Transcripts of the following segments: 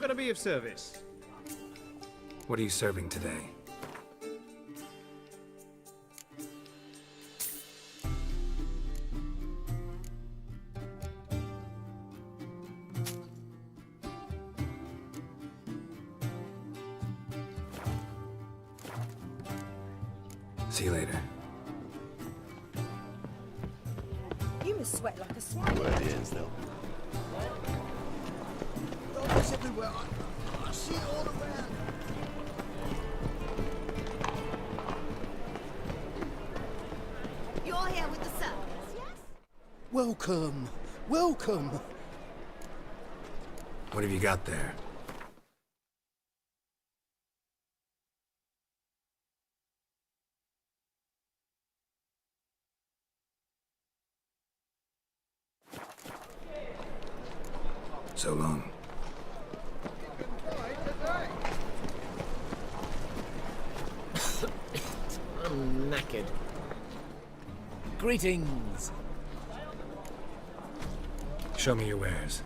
can I be of service? What are you serving today? See you later. You must sweat like a swine. Well, it is, though. It's everywhere. I see it all around. You're here with the servants, yes? Welcome. Welcome. What have you got there? So long. I'm knackered. Greetings. Show me your wares.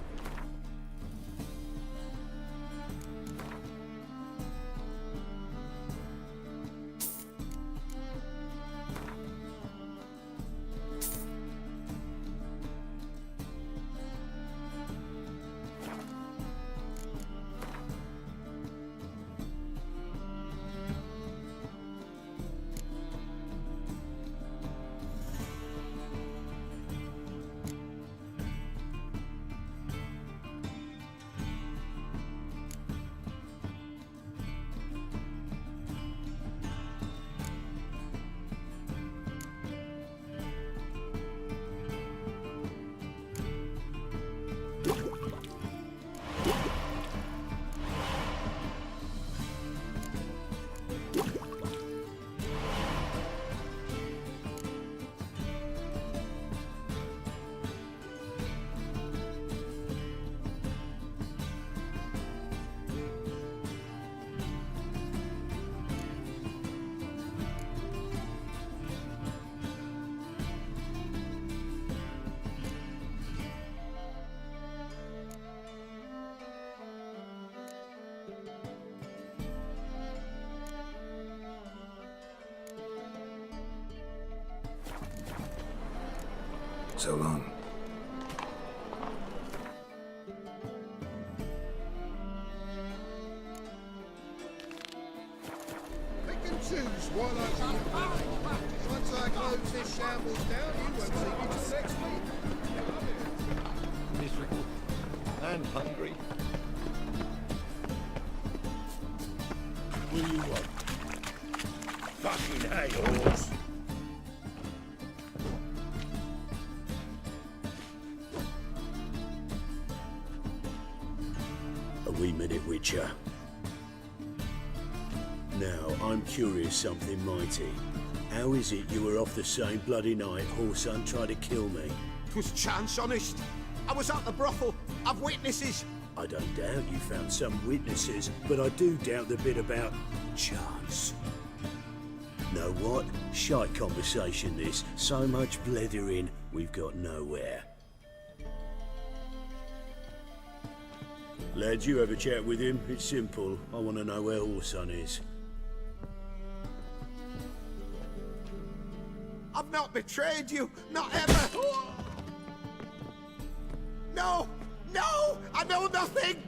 So long. Pick and choose while I once I close this shambles down, you won't see me till next week. Miserable. And hungry. What do you want? Fucking hay horse. A wee minute, Witcher. Now, I'm curious something mighty. How is it you were off the same bloody night Whoreson tried to kill me? 'Twas chance, honest. I was at the brothel. I've witnesses. I don't doubt you found some witnesses, but I do doubt the bit about chance. Know what? Shite conversation this. So much blethering, we've got nowhere. Lads, you have a chat with him. It's simple. I want to know where Whoreson is. I've not betrayed you. Not ever. No! No! I know nothing!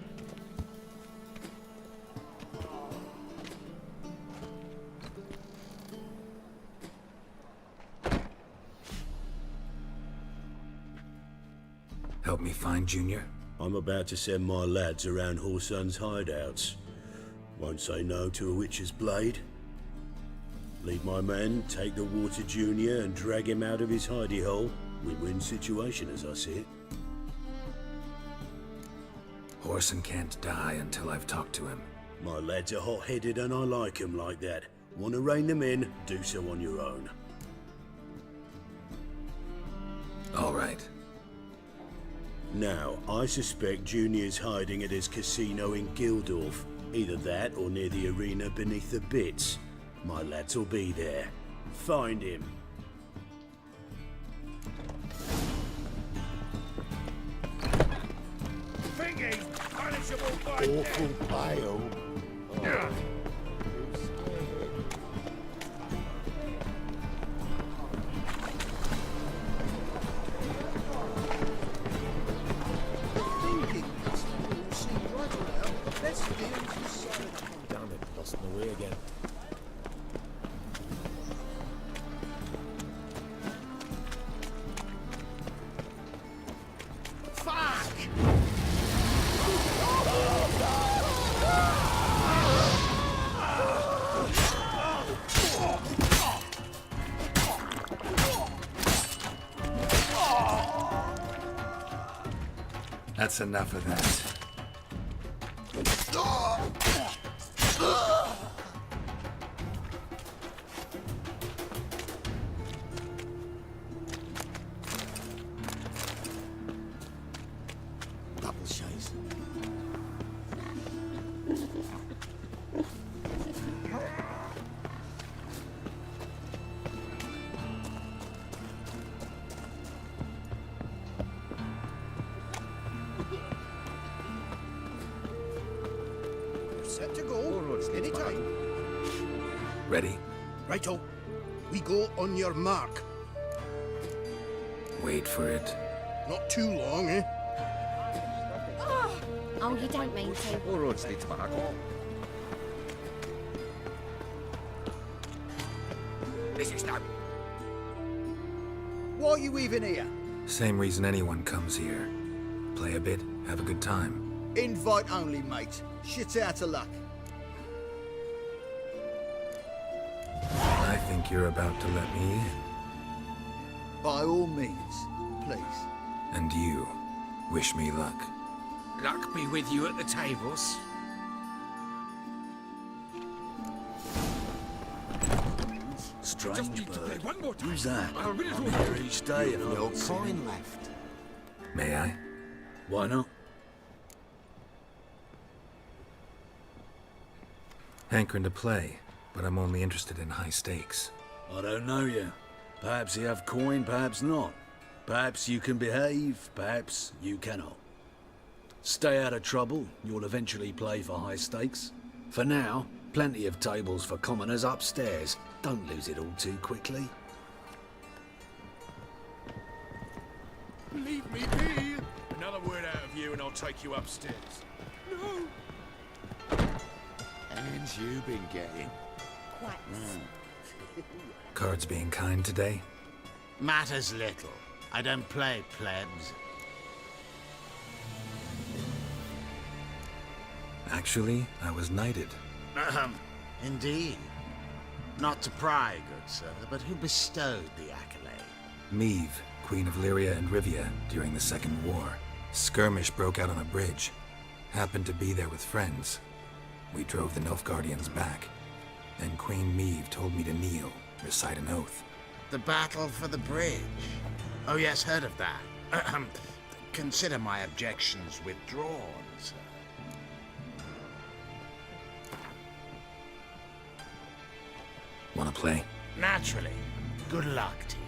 Help me find Junior? I'm about to send my lads around Whoreson's hideouts. Won't say no to a witch's blade. Lead my men, take the Water Junior and drag him out of his hidey hole. Win-win situation as I see it. Whoreson can't die until I've talked to him. My lads are hot-headed and I like 'em like that. Want to rein them in? Do so on your own. All right. Now, I suspect Junior's hiding at his casino in Gildorf. Either that or near the arena beneath the bits. My lads will be there. Find him. Think Thingy's punishable by Awful pale. death. Thinking this will seem right around the best deals this side of the pond. Damn it, lost my way again. That's enough of that. Double chase. Set to go. Anytime. Ready? Righto. We go on your mark. Wait for it. Not too long, eh? Oh, you don't mean to. All roads lead to Marco. This is no. Why are you even here? Same reason anyone comes here. Play a bit, have a good time. Invite only, mate. Shit's out of luck. I think you're about to let me in. By all means, please. And you, wish me luck. Luck be with you at the tables. Strange Just need to play bird. one more time. Who's that? I'll win it I'm all. here each day and I No don't see coin him. left. May I? Why not? Hankering to play, but I'm only interested in high stakes. I don't know you. Perhaps you have coin, perhaps not. Perhaps you can behave, perhaps you cannot. Stay out of trouble, you'll eventually play for high stakes. For now, plenty of tables for commoners upstairs. Don't lose it all too quickly. Leave me be. Another word out of you and I'll take you upstairs. No. And you been getting? Quite. Cards being kind today? Matters little. I don't play plebs. Actually, I was knighted. Indeed. Not to pry, good sir, but who bestowed the accolade? Meve, Queen of Lyria and Rivia, during the Second War. Skirmish broke out on a bridge. Happened to be there with friends. We drove the Nilfgaardians back. Then Queen Meve told me to kneel, recite an oath. The battle for the bridge. Oh yes, heard of that. Consider my objections withdrawn, sir. Wanna play? Naturally. Good luck to you.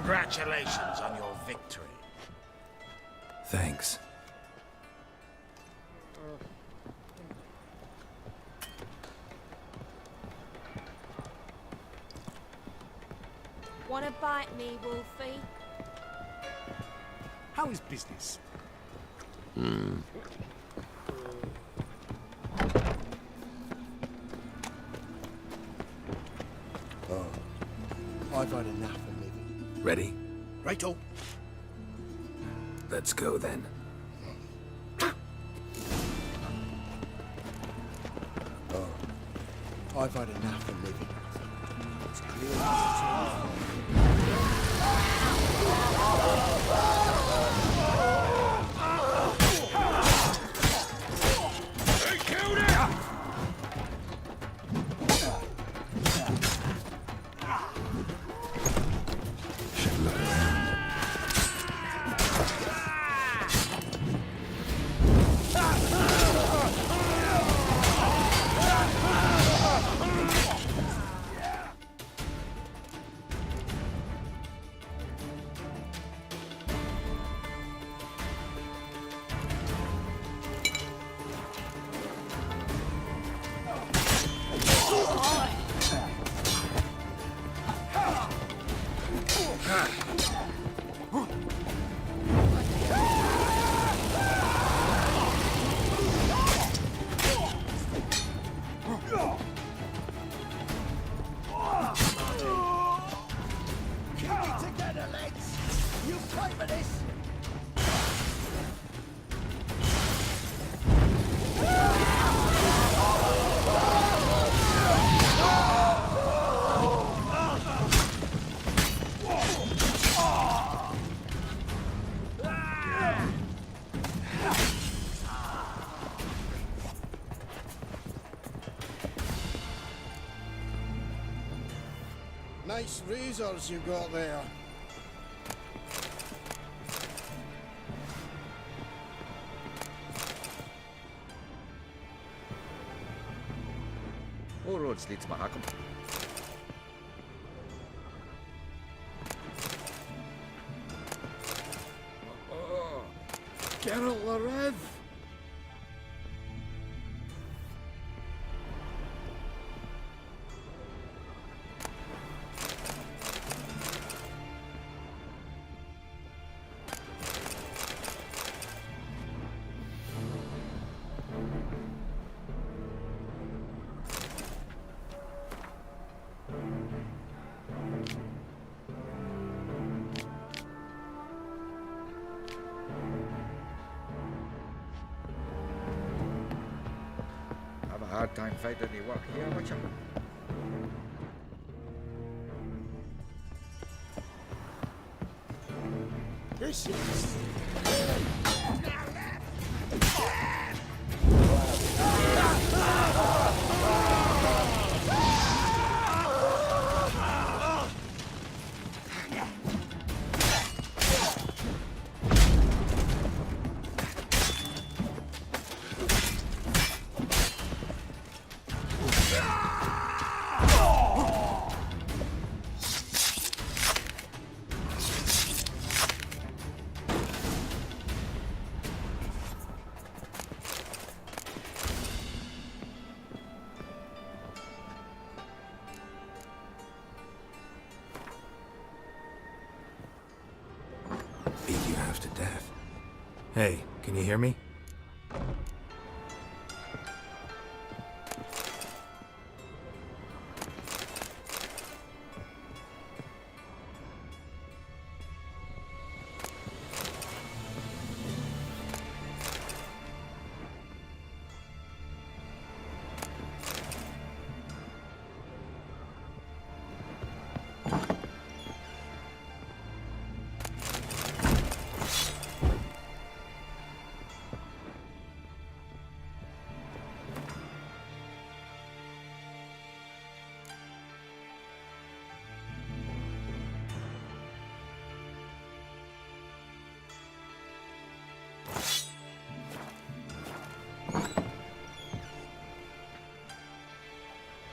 Congratulations on your victory. Thanks. Wanna bite me, Wolfie? How is business? I've had enough of living. Ready? Righto. Let's go then. I've had enough of living. It's clear Should look around. nice razors you got there. All roads lead to Mahakam. Oh, Geralt the Rev! Have a hard time finding any work here, would you? This is... Beat you half to death. Hey, can you hear me?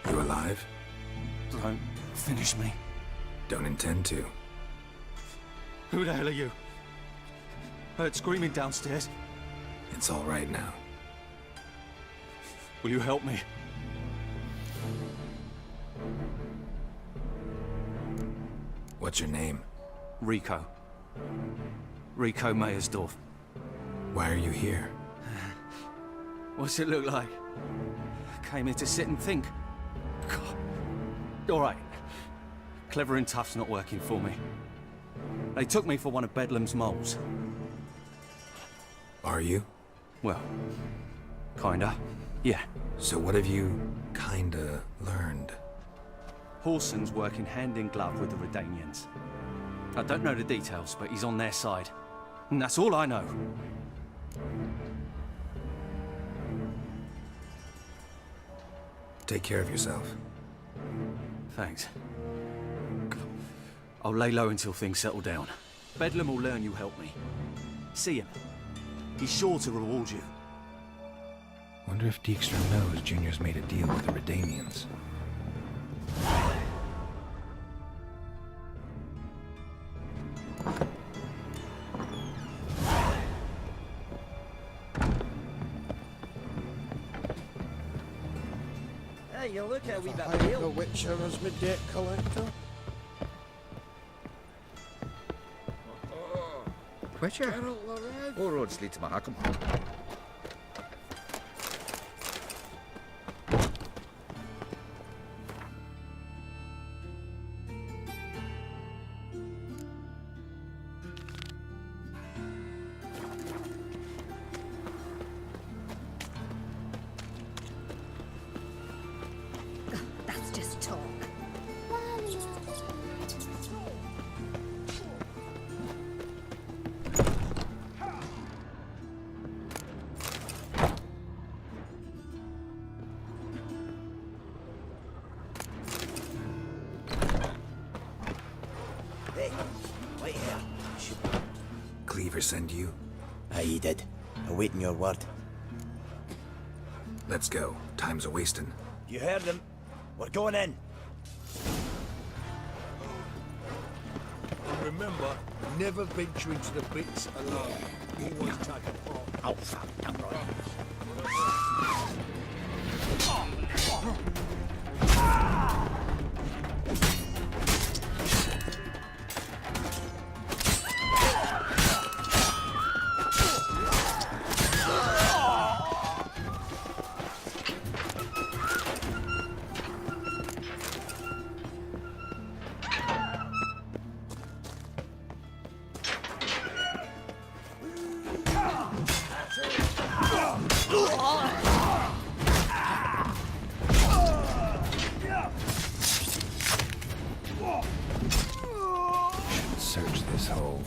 You alive? Don't finish me. Don't intend to. Who the hell are you? Heard screaming downstairs. It's all right now. Will you help me? What's your name? Rico. Rico Meyersdorf. Why are you here? What's it look like? Came here to sit and think. God. All right. Clever and tough's not working for me. They took me for one of Bedlam's moles. Are you? Well, kinda. Yeah. So what have you kinda learned? Horson's working hand in glove with the Redanians. I don't know the details, but he's on their side. And that's all I know. Take care of yourself. Thanks. I'll lay low until things settle down. Bedlam will learn you helped me. See him. He's sure to reward you. Wonder if Dijkstra knows Junior's made a deal with the Redanians. Hey, you look how we've I got hate the Witcher as my debt collector. Witcher? Geralt arrived. All roads lead to Mahakam. That's just talk. Hey, wait here. Cleaver send you? Aye, he did. Awaiting your word. Let's go. Time's a-wasting. You heard him. We're going in. And remember, never venture into the pits alone. Always take a part. Oh, fuck, damn right. Search this hole.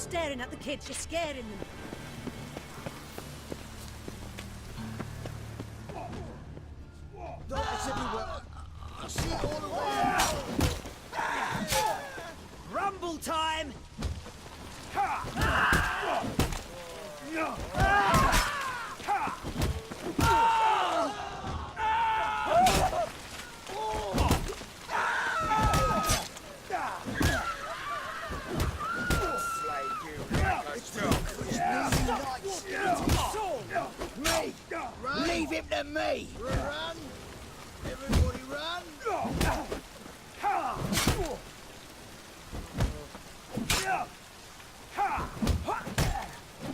staring at the kids. You're scaring them. Darkness everywhere. I see it all around. Rumble time! Me! Run! Leave him to me! Run! Everybody run!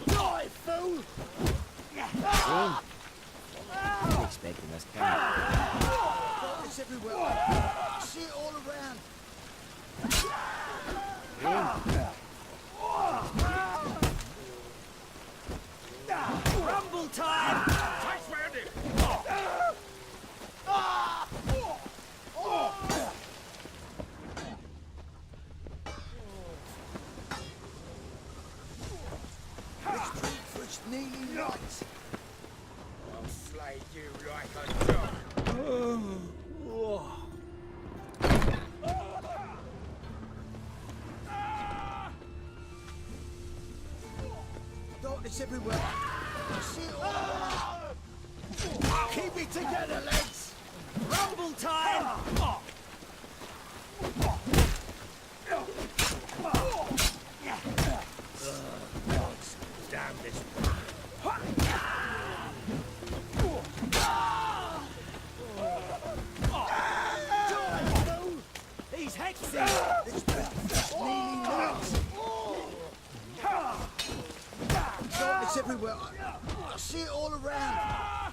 Die, fool! Expecting us coming. Darkness everywhere. I see it all around. Rumble time! Thanks, Randy! Let's drink for it's nearly night. I'll slay you like a dog. Darkness everywhere. I see it all around. Keep it together, legs. Rumble time! Damn this. These hexes! Let's drink for it's nearly night. Darkness everywhere. I see it all around.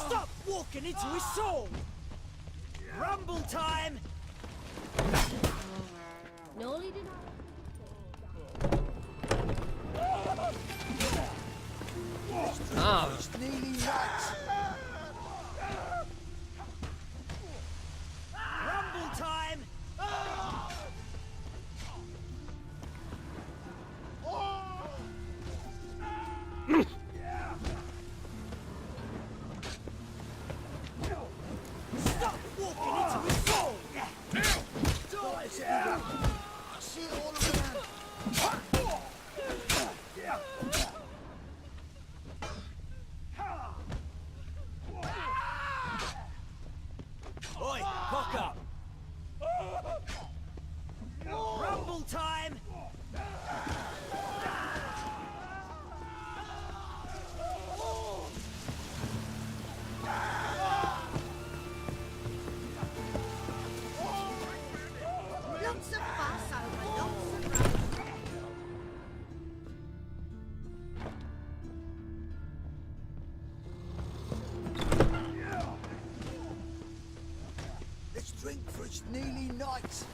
Stop walking into his soul! Rumble time! Nolly did It's nearly night. Rumble time! Stop walking into his soul! Darkness everywhere. I see it all around. Oi, cock up! Rumble time! lots of fuss over lots of rubbish. Let's drink for it's nearly night.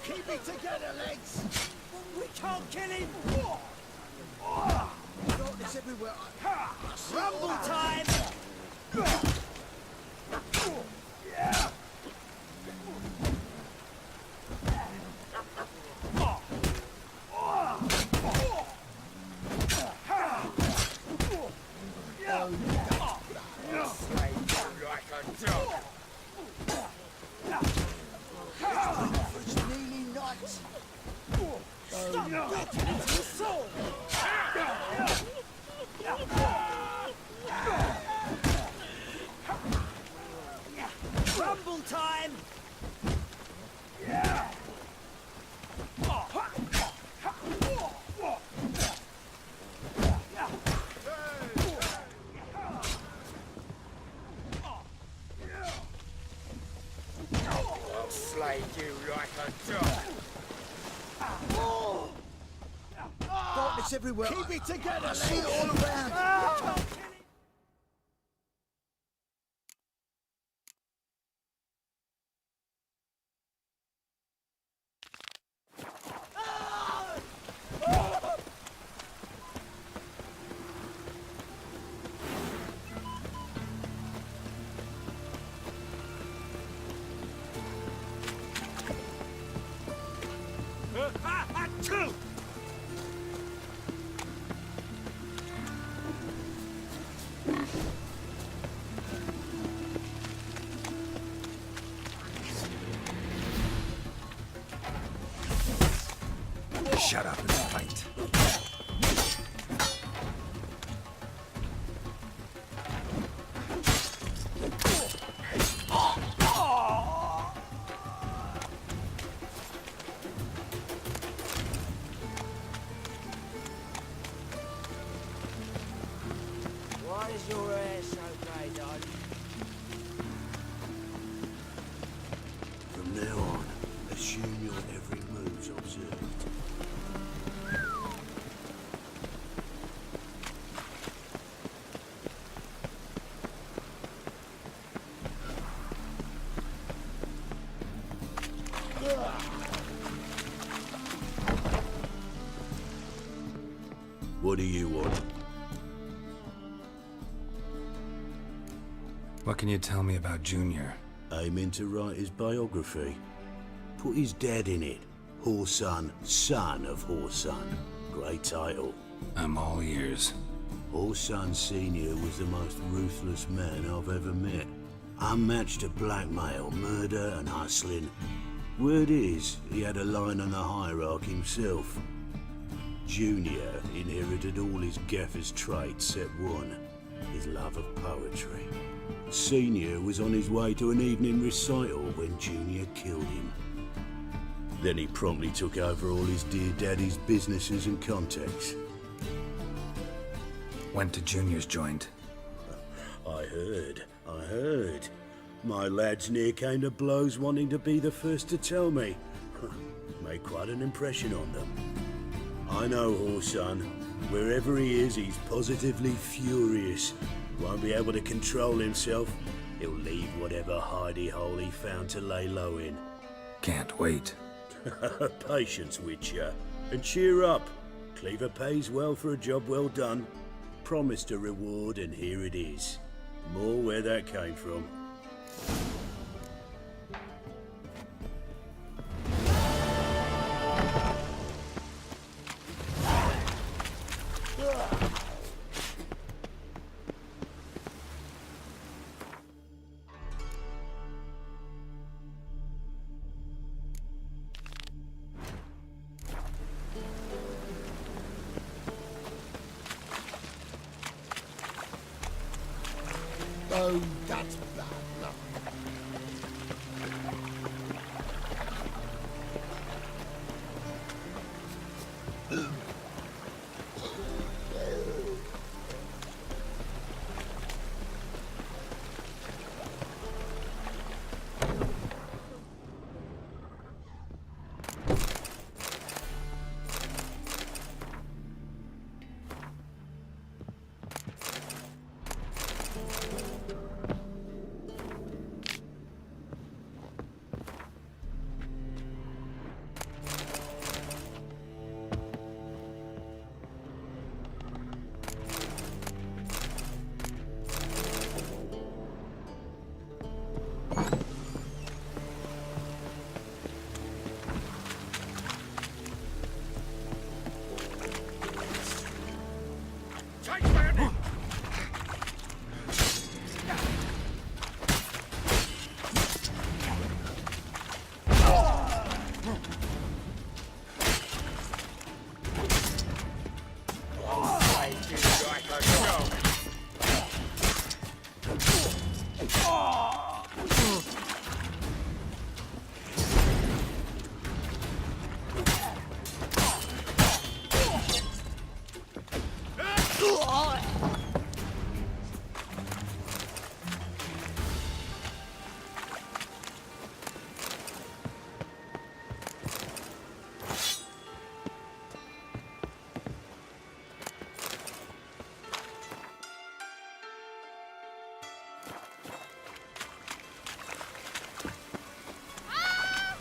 Keep it together, legs. We can't kill him! Darkness everywhere. I see it all Rumble around. time! Slay you like a dog. For it's nearly night. Stop walking into his soul! Rumble time! I'll slay you like a dog. Darkness everywhere. Keep it together. I see it all around. Shut up and fight. Why is your hair so grey, darling? From now on, assume your every move's observed. What do you want? What can you tell me about Junior? Aiming to write his biography. Put his dad in it. Horson, son of Horson. Great title. I'm all ears. Horson Sr. was the most ruthless man I've ever met. Unmatched at blackmail, murder and hustling. Word is, he had a line on the hierarchy himself. Junior inherited all his gaffer's traits except one, his love of poetry. Senior was on his way to an evening recital when Junior killed him. Then he promptly took over all his dear daddy's businesses and contacts. Went to Junior's joint. I heard. My lads near came to blows wanting to be the first to tell me. Made quite an impression on them. I know Horson. Wherever he is, he's positively furious. Won't be able to control himself. He'll leave whatever hidey hole he found to lay low in. Can't wait. Patience, Witcher. And cheer up. Cleaver pays well for a job well done. Promised a reward, and here it is. More where that came from. Oh, that's bad. No.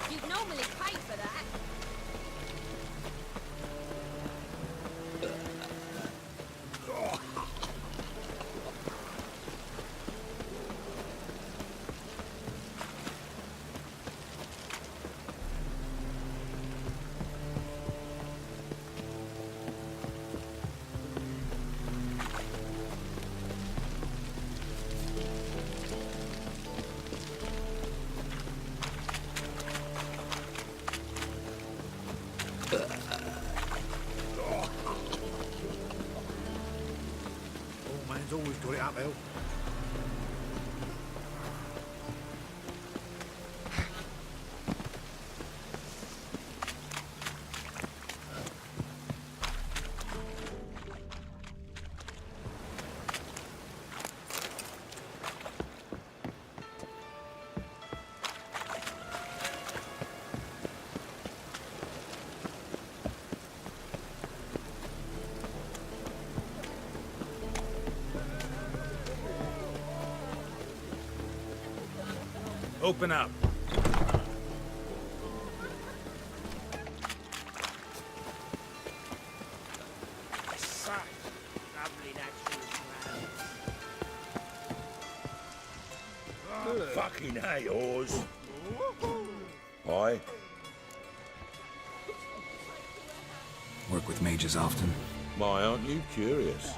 You'd normally pay for that. Open up. Such lovely natural surroundings. Fucking hey, Oars. Aye. Work with mages often? My, aren't you curious?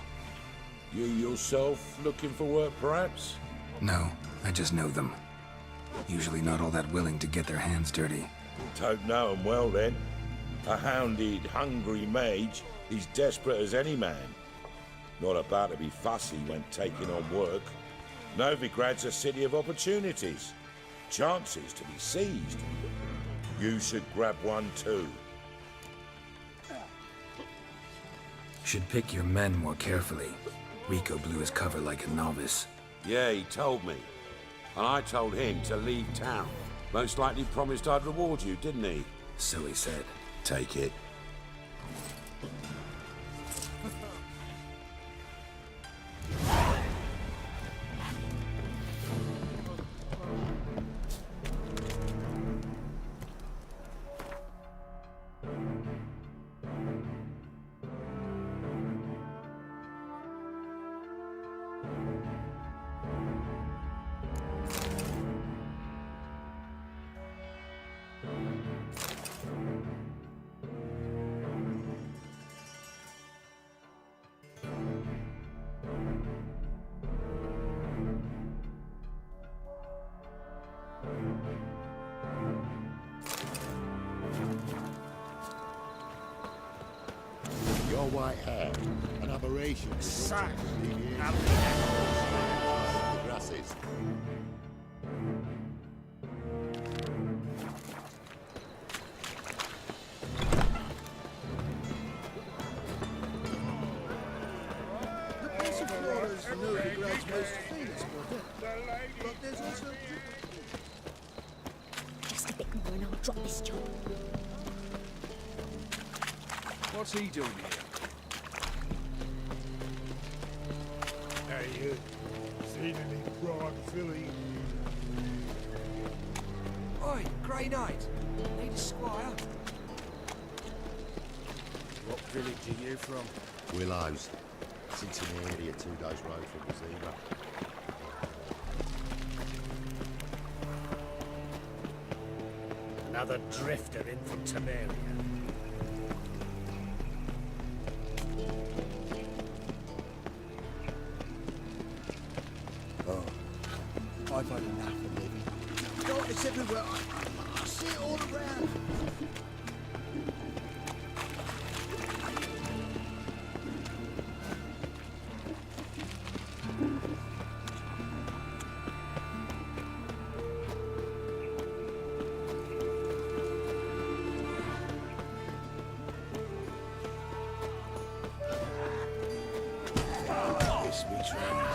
You yourself looking for work, perhaps? No, I just know them. Usually not all that willing to get their hands dirty. Don't know 'em well, then. A hounded, hungry mage is desperate as any man. Not about to be fussy when taking on work. Novigrad's a city of opportunities. Chances to be seized. You should grab one too. Should pick your men more carefully. Rico blew his cover like a novice. Yeah, he told me. And I told him to leave town. Most likely promised I'd reward you, didn't he? So he said. Take it. Your white hair, an aberration. Such lovely natural The grasses. The best of flora is the Novigrad's most famous quartet. But there's also... Just a bit more and I'll drop this job. What's he doing here? Hey, you. Seen any grog, Philly? Oi, Grey Knight. Need a squire? What village are you from? Willows. Sits in the area 2 days' road from Zima. Another drifter in from Temeria. I've had enough of living. God, it's everywhere. I see it all around. This week's round.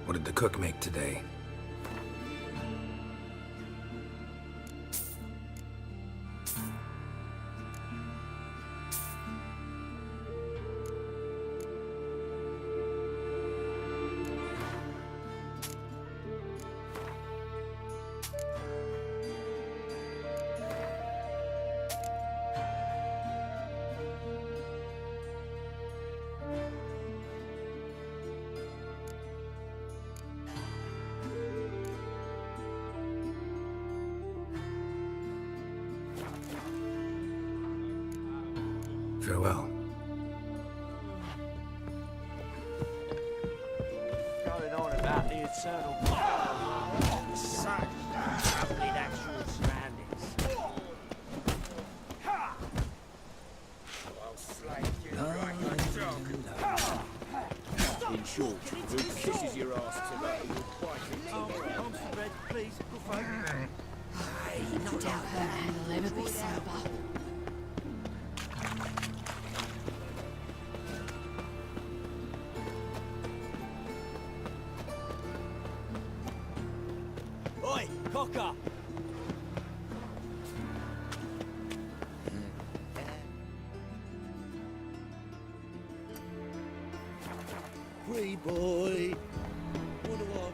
What did the cook make today? Farewell. Going on about the eternal such troubling actual surroundings. I'll slay you like a dog. In short, who kisses your ass today will quite arms for bread, please. Good folk. No doubt her hand will ever be sober. Oi, cocker! Free boy. What do I got?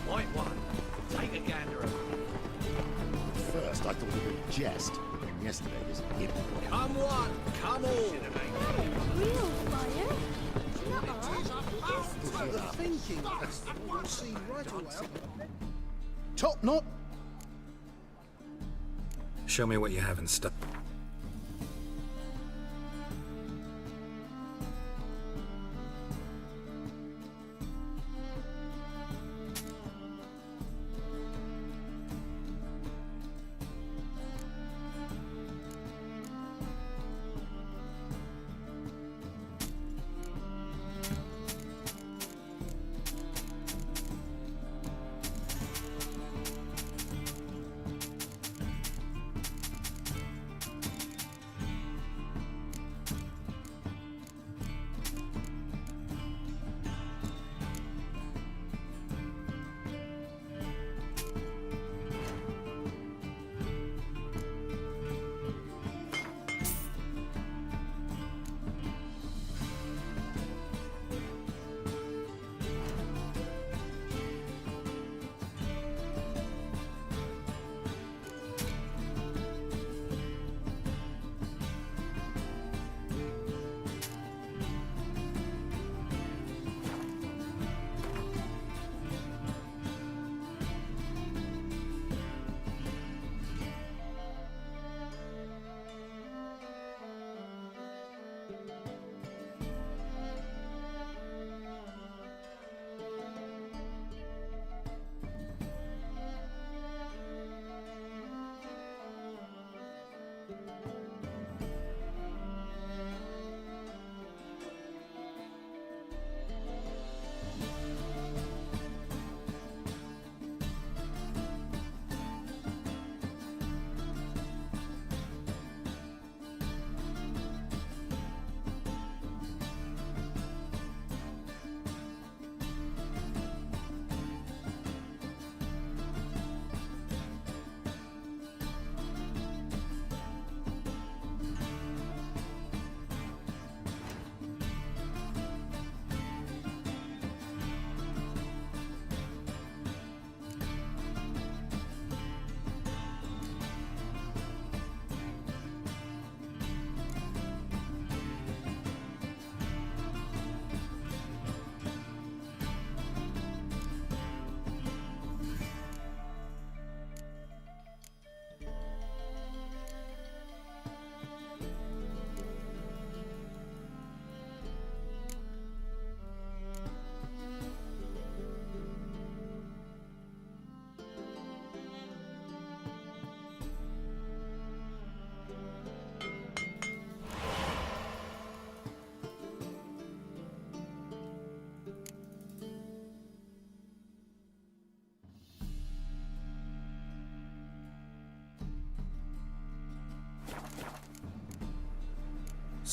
White one. Take a gander at First, I thought it was a jest, but then yesterday this hip. Come one, come all. Real fire? The thinking festival will see right away. Top knot. Show me what you have in stock.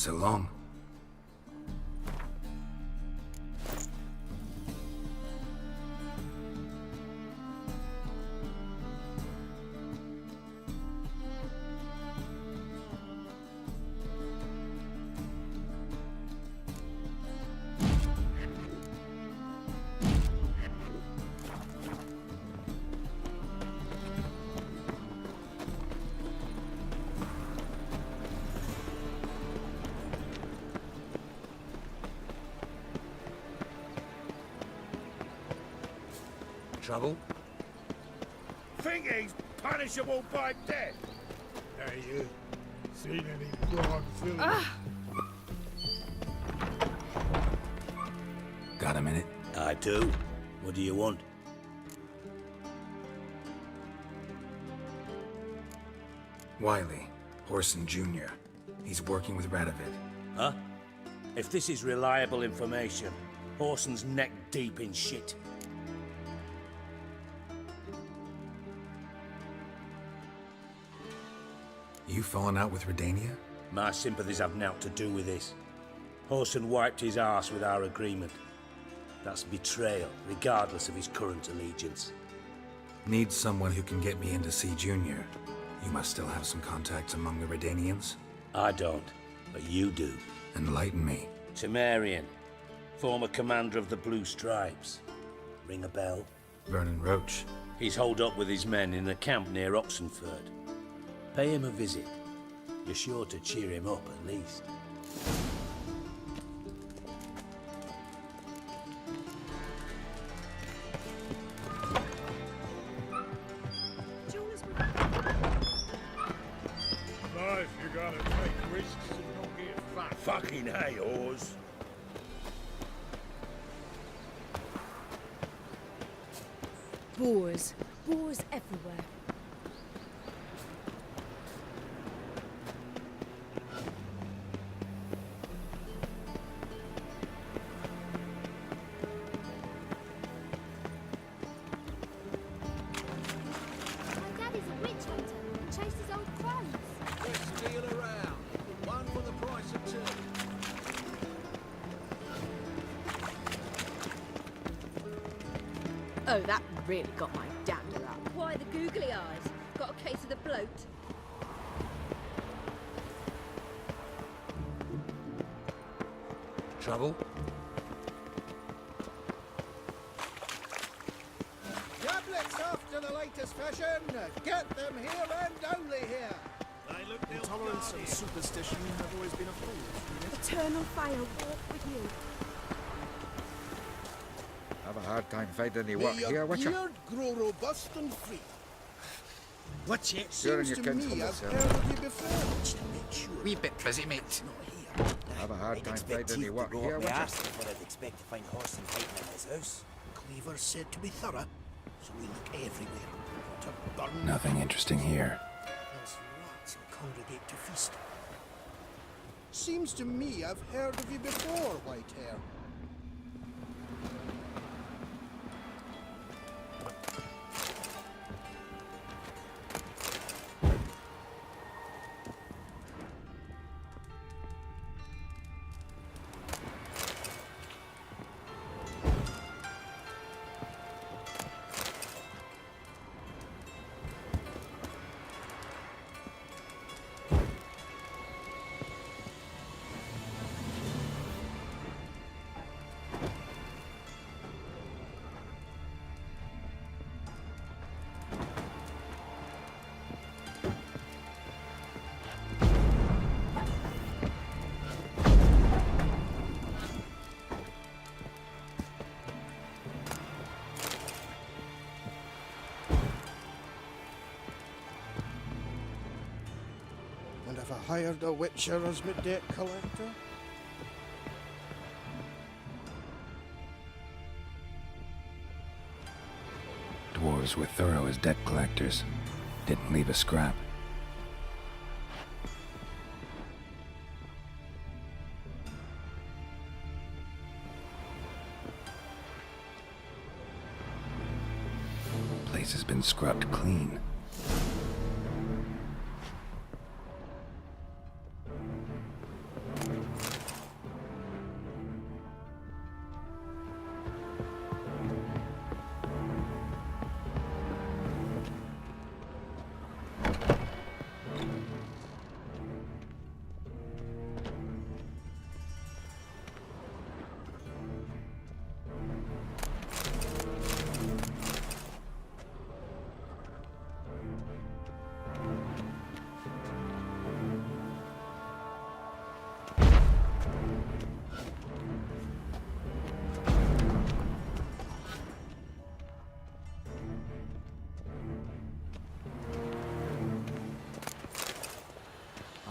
So long. Trouble? Think he's punishable by death? Hey, you. Seen any wrong feeling? Got a minute? I do. What do you want? Wiley, Horson Jr. He's working with Radovid. Huh? If this is reliable information, Horson's neck deep in shit. You falling out with Redania? My sympathies have naught to do with this. Horson wiped his arse with our agreement. That's betrayal, regardless of his current allegiance. Need someone who can get me in to see Junior. You must still have some contacts among the Redanians? I don't, but you do. Enlighten me. Temerian, former commander of the Blue Stripes. Ring a bell? Vernon Roach. He's holed up with his men in a camp near Oxenford. Pay him a visit. You're sure to cheer him up, at least. Life, you gotta take risks and not get fat. Fucking hay, Oars. Boars. Boars everywhere. My daddy's a witch hunter and chases old crones. Best deal around. One for the price of two. Oh, that really got my dander up. Why the googly eyes? Got a case of the bloat? Trouble? Tablets after the latest fashion. Get them here and only here. Intolerance and superstition have always been a fool. Eternal fire walk with you. Have a hard time finding any work May here, your Witcher. beard grow robust and free. What's it? You're in Seems your to kinsfolk, me I've sir. heard of you before. Just to make sure. Wee bit busy, mate. Not here. Have a hard I'd time expect finding any teeth work to go here, up my Witcher. arse before I'd expect to find Horson hiding in his house. Cleaver's said to be thorough, so we look everywhere. To burn. Nothing interesting here. Else rats will congregate to feast. Seems to me I've heard of you before, Whitehair. And have I hired a witcher as my debt collector? Dwarves were thorough as debt collectors. Didn't leave a scrap. Place has been scrubbed clean.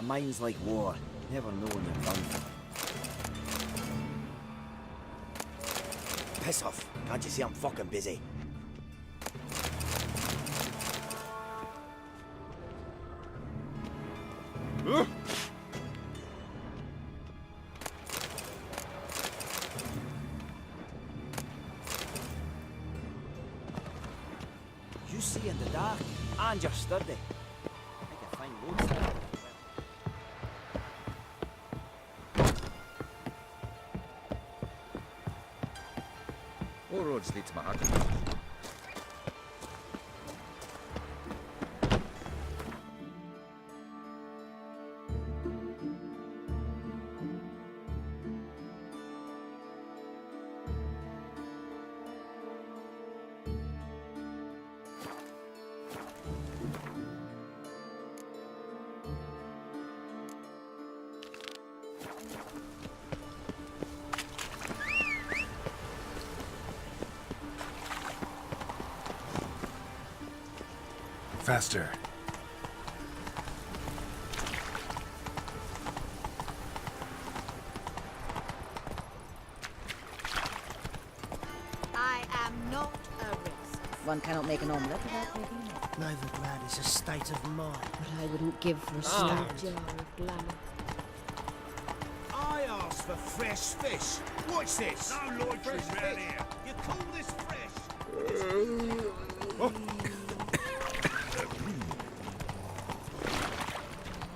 mind's like war. Never know when you're done for. Piss off. Can't you see I'm fucking busy? You see in the dark, and you're sturdy. I can find loads of that. All roads lead to my hut. Faster. I am not a risk. One cannot make an omelette without breaking an egg. Novigrad is a state of mind. What I wouldn't give for a small jar of glamour. I asked for fresh fish. What's this? No loitering round here. You call this fresh?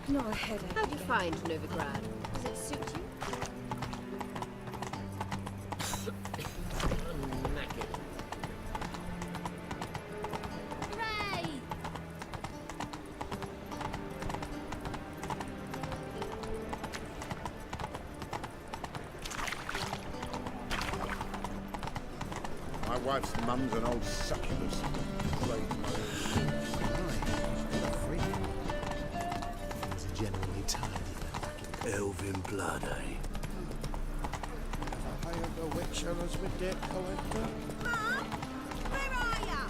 Not a headache. How do you find Novigrad? Does it suit you? Hooray! My wife's mum's an old succubus. Generally tidy. Elven blood, eh? Have I hired a witch as with debt collector? Mom, where are ya?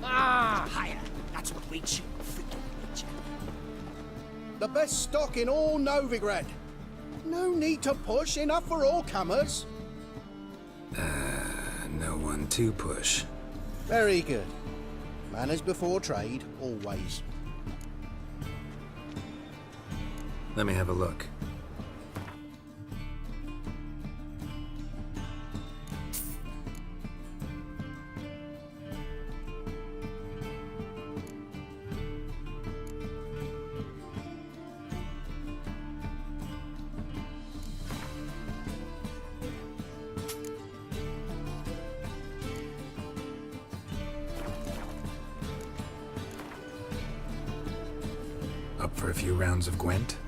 Ah, higher. That's what we chew. The best stock in all Novigrad. No need to push, enough for all comers. No one to push. Very good. Manners before trade, always. Let me have a look. Up for a few rounds of Gwent?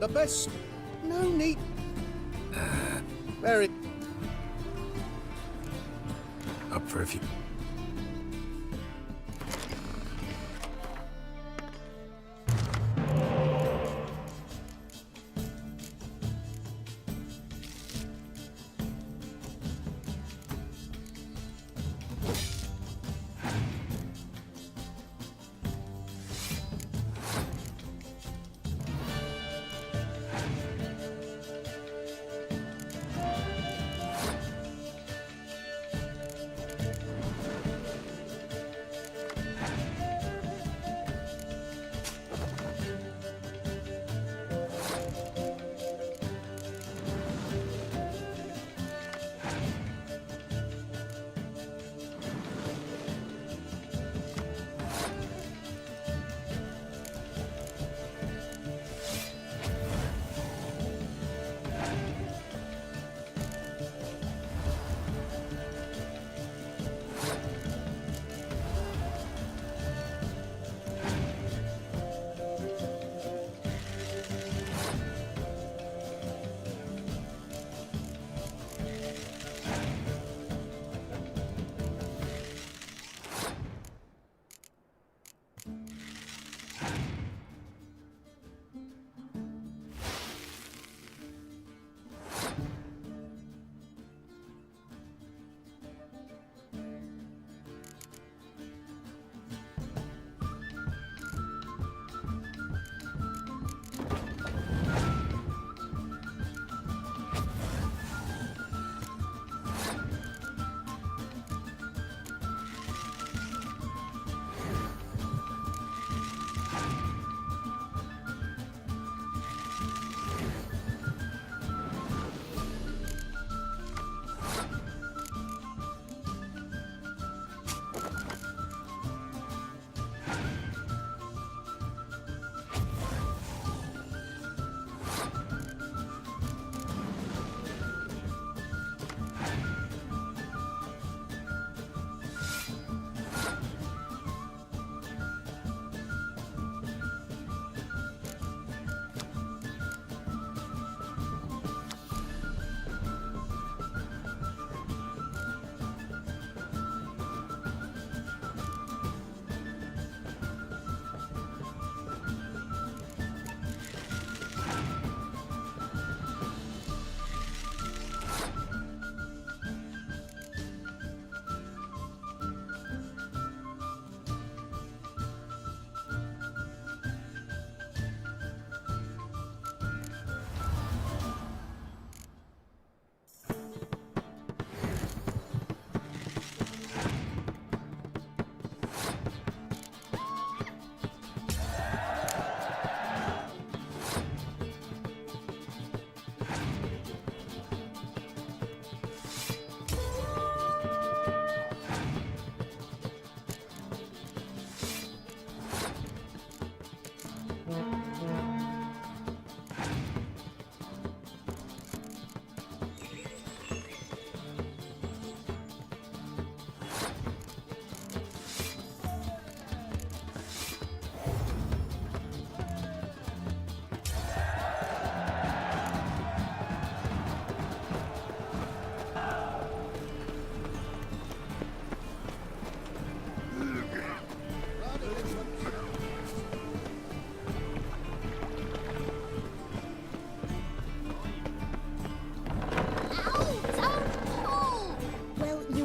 The best. No need. Very. Up for a few.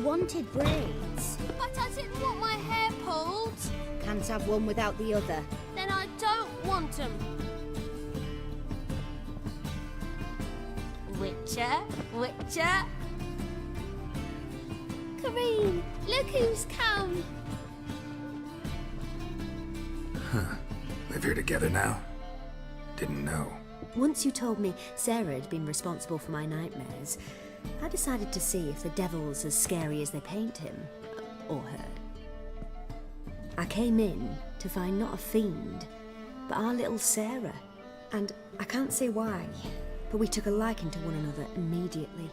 wanted braids. But I didn't want my hair pulled. Can't have one without the other. Then I don't want them. Witcher, Witcher. Kareen, look who's come. Huh. Live here together now? Didn't know. Once you told me Sarah had been responsible for my nightmares, I decided to see if the devil's as scary as they paint him. Or her. I came in to find not a fiend, but our little Sarah. And I can't say why, but we took a liking to one another immediately.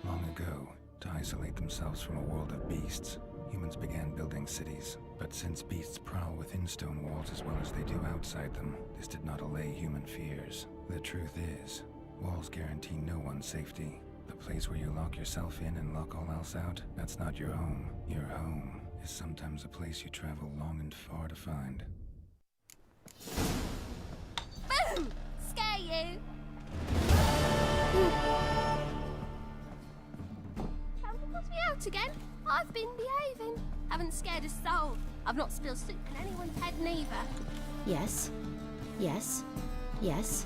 Long ago, to isolate themselves from a world of beasts, humans began building cities. But since beasts prowl within stone walls as well as they do outside them, this did not allay human fears. The truth is, walls guarantee no one's safety. The place where you lock yourself in and lock all else out, that's not your home. Your home is sometimes a place you travel long and far to find. Boom! Scare you! Have you put me out again? I've been behaving. Haven't scared a soul. I've not spilled soup in anyone's head neither. Yes. Yes. Yes.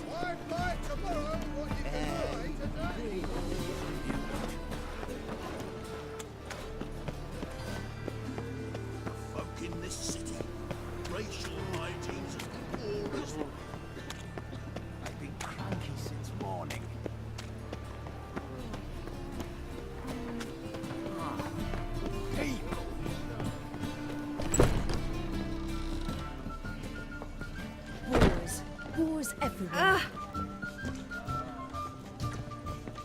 Why buy tomorrow what you can buy today? Folk in this city, racial hygiene's as poor as... They've been cranky since morning. People! Wars. Wars everywhere.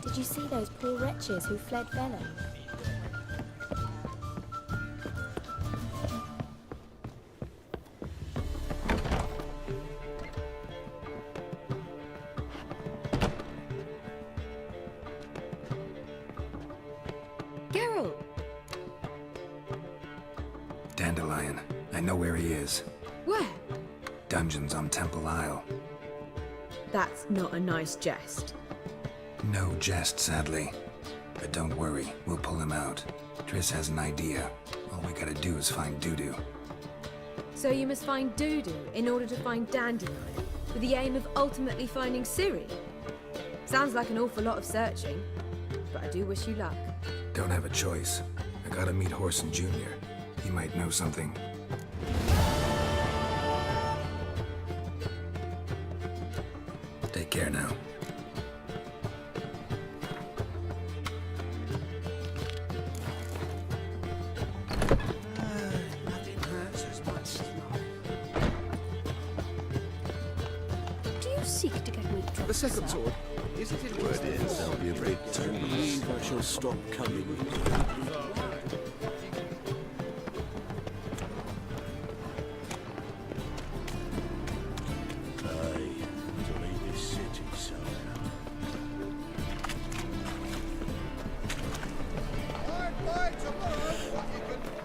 Did you see those poor wretches who fled Velen? Geralt! Dandelion, I know where he is. Where? Dungeons on Temple Isle. That's not a nice jest. No jest, sadly. But don't worry, we'll pull him out. Triss has an idea. All we gotta do is find Dudu. So you must find Dudu in order to find Dandelion, with the aim of ultimately finding Ciri? Sounds like an awful lot of searching, but I do wish you luck. Don't have a choice. I gotta meet Horson Jr. He might know something. Take care now. Nothing hurts as much as Do you seek to get me drunk? The second sword. Is it in Word is, there'll be a big turn. Believe I shall stop coming. Aye, to leave this city somehow. Why buy tomorrow what you can buy?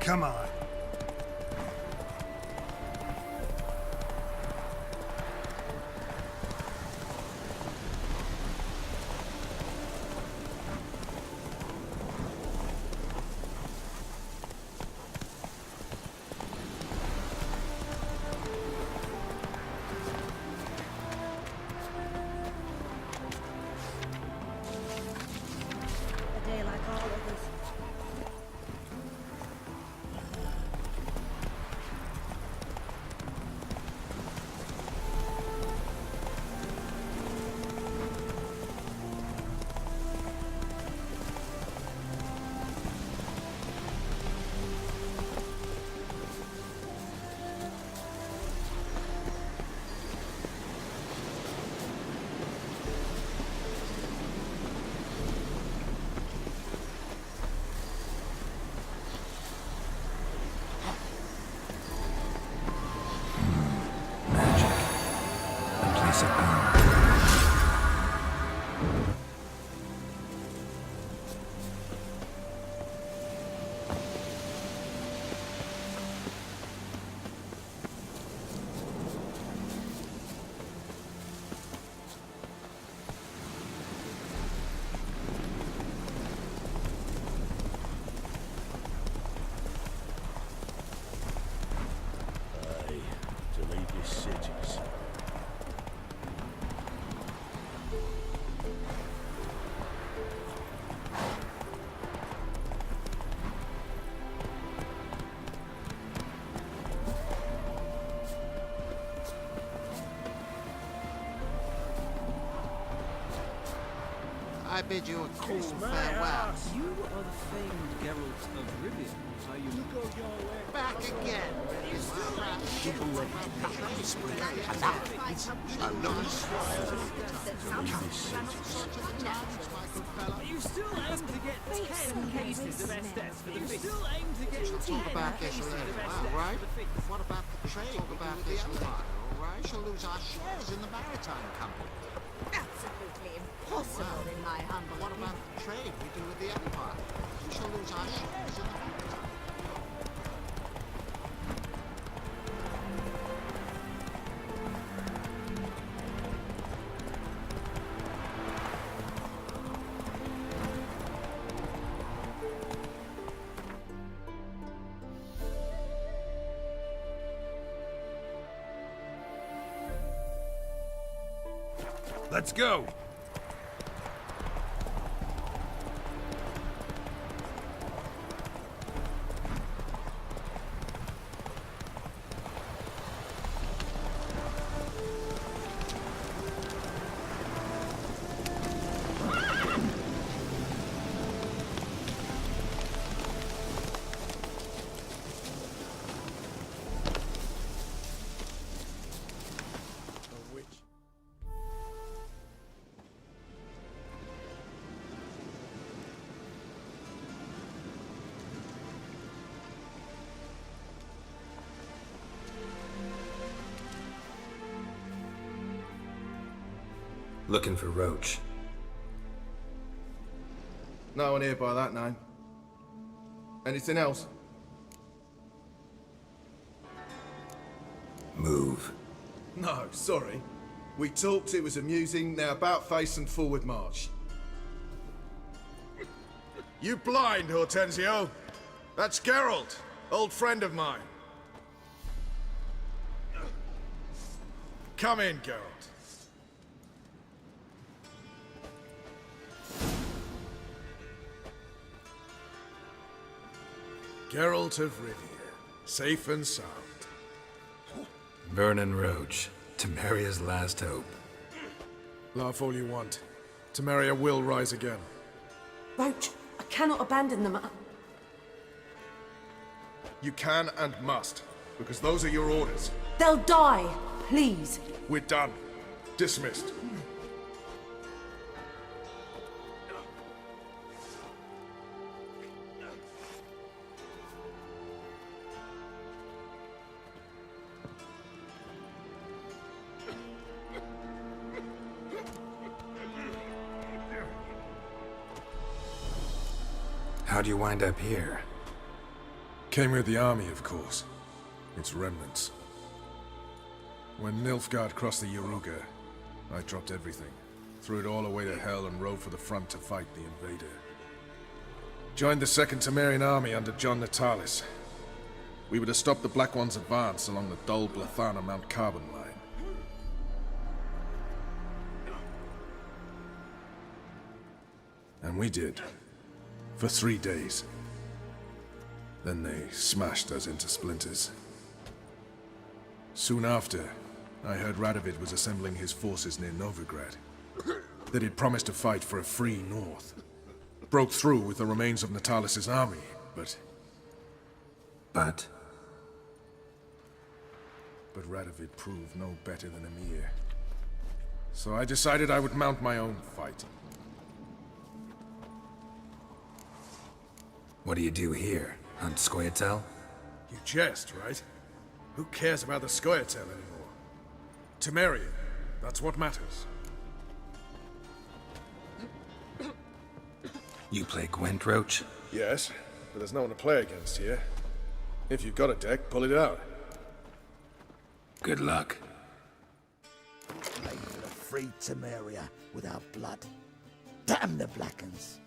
Come on. A day like all others. bid you a cool farewell. You are the famed Geralt of Rivia, are you? Back again. You still aim to get 10 cases of Estes for the fix. You still aim to get 10 Talk about this cases later, of Estes all for right? the fix. What about the trade? Talk about this later, all right? We shall lose our shares in the maritime company. Absolutely impossible in my humble What about the trade we do with the Empire? We shall lose our shares in the maritime. Let's go! Looking for Roach. No one here by that name. Anything else? Move. No, sorry. We talked, it was amusing, now about face and forward march. You blind, Hortensio? That's Geralt, old friend of mine. Come in, Geralt. Geralt of Rivia, safe and sound. Vernon Roach, Temeria's last hope. Laugh all you want. Temeria will rise again. Roach, I cannot abandon them. You can and must, because those are your orders. They'll die, please. We're done. Dismissed. How'd you wind up here? Came with the army, of course. Its remnants. When Nilfgaard crossed the Yaruga, I dropped everything. Threw it all away to hell and rode for the front to fight the invader. Joined the Second Temerian army under John Natalis. We were to stop the Black One's advance along the Dol Blathana Mount Carbon line. And we did. For 3 days. Then they smashed us into splinters. Soon after, I heard Radovid was assembling his forces near Novigrad. That he'd promised to fight for a free North. Broke through with the remains of Natalis' army, but... But Radovid proved no better than Emir. So I decided I would mount my own fight. what do you do here? Hunt Scoia'tael? You jest, right? Who cares about the Scoia'tael anymore? Temeria, that's what matters. You play Gwent, Roach? Yes, but there's no one to play against here. If you've got a deck, pull it out. Good luck. They could have freed Temeria without blood. Damn the Blackens!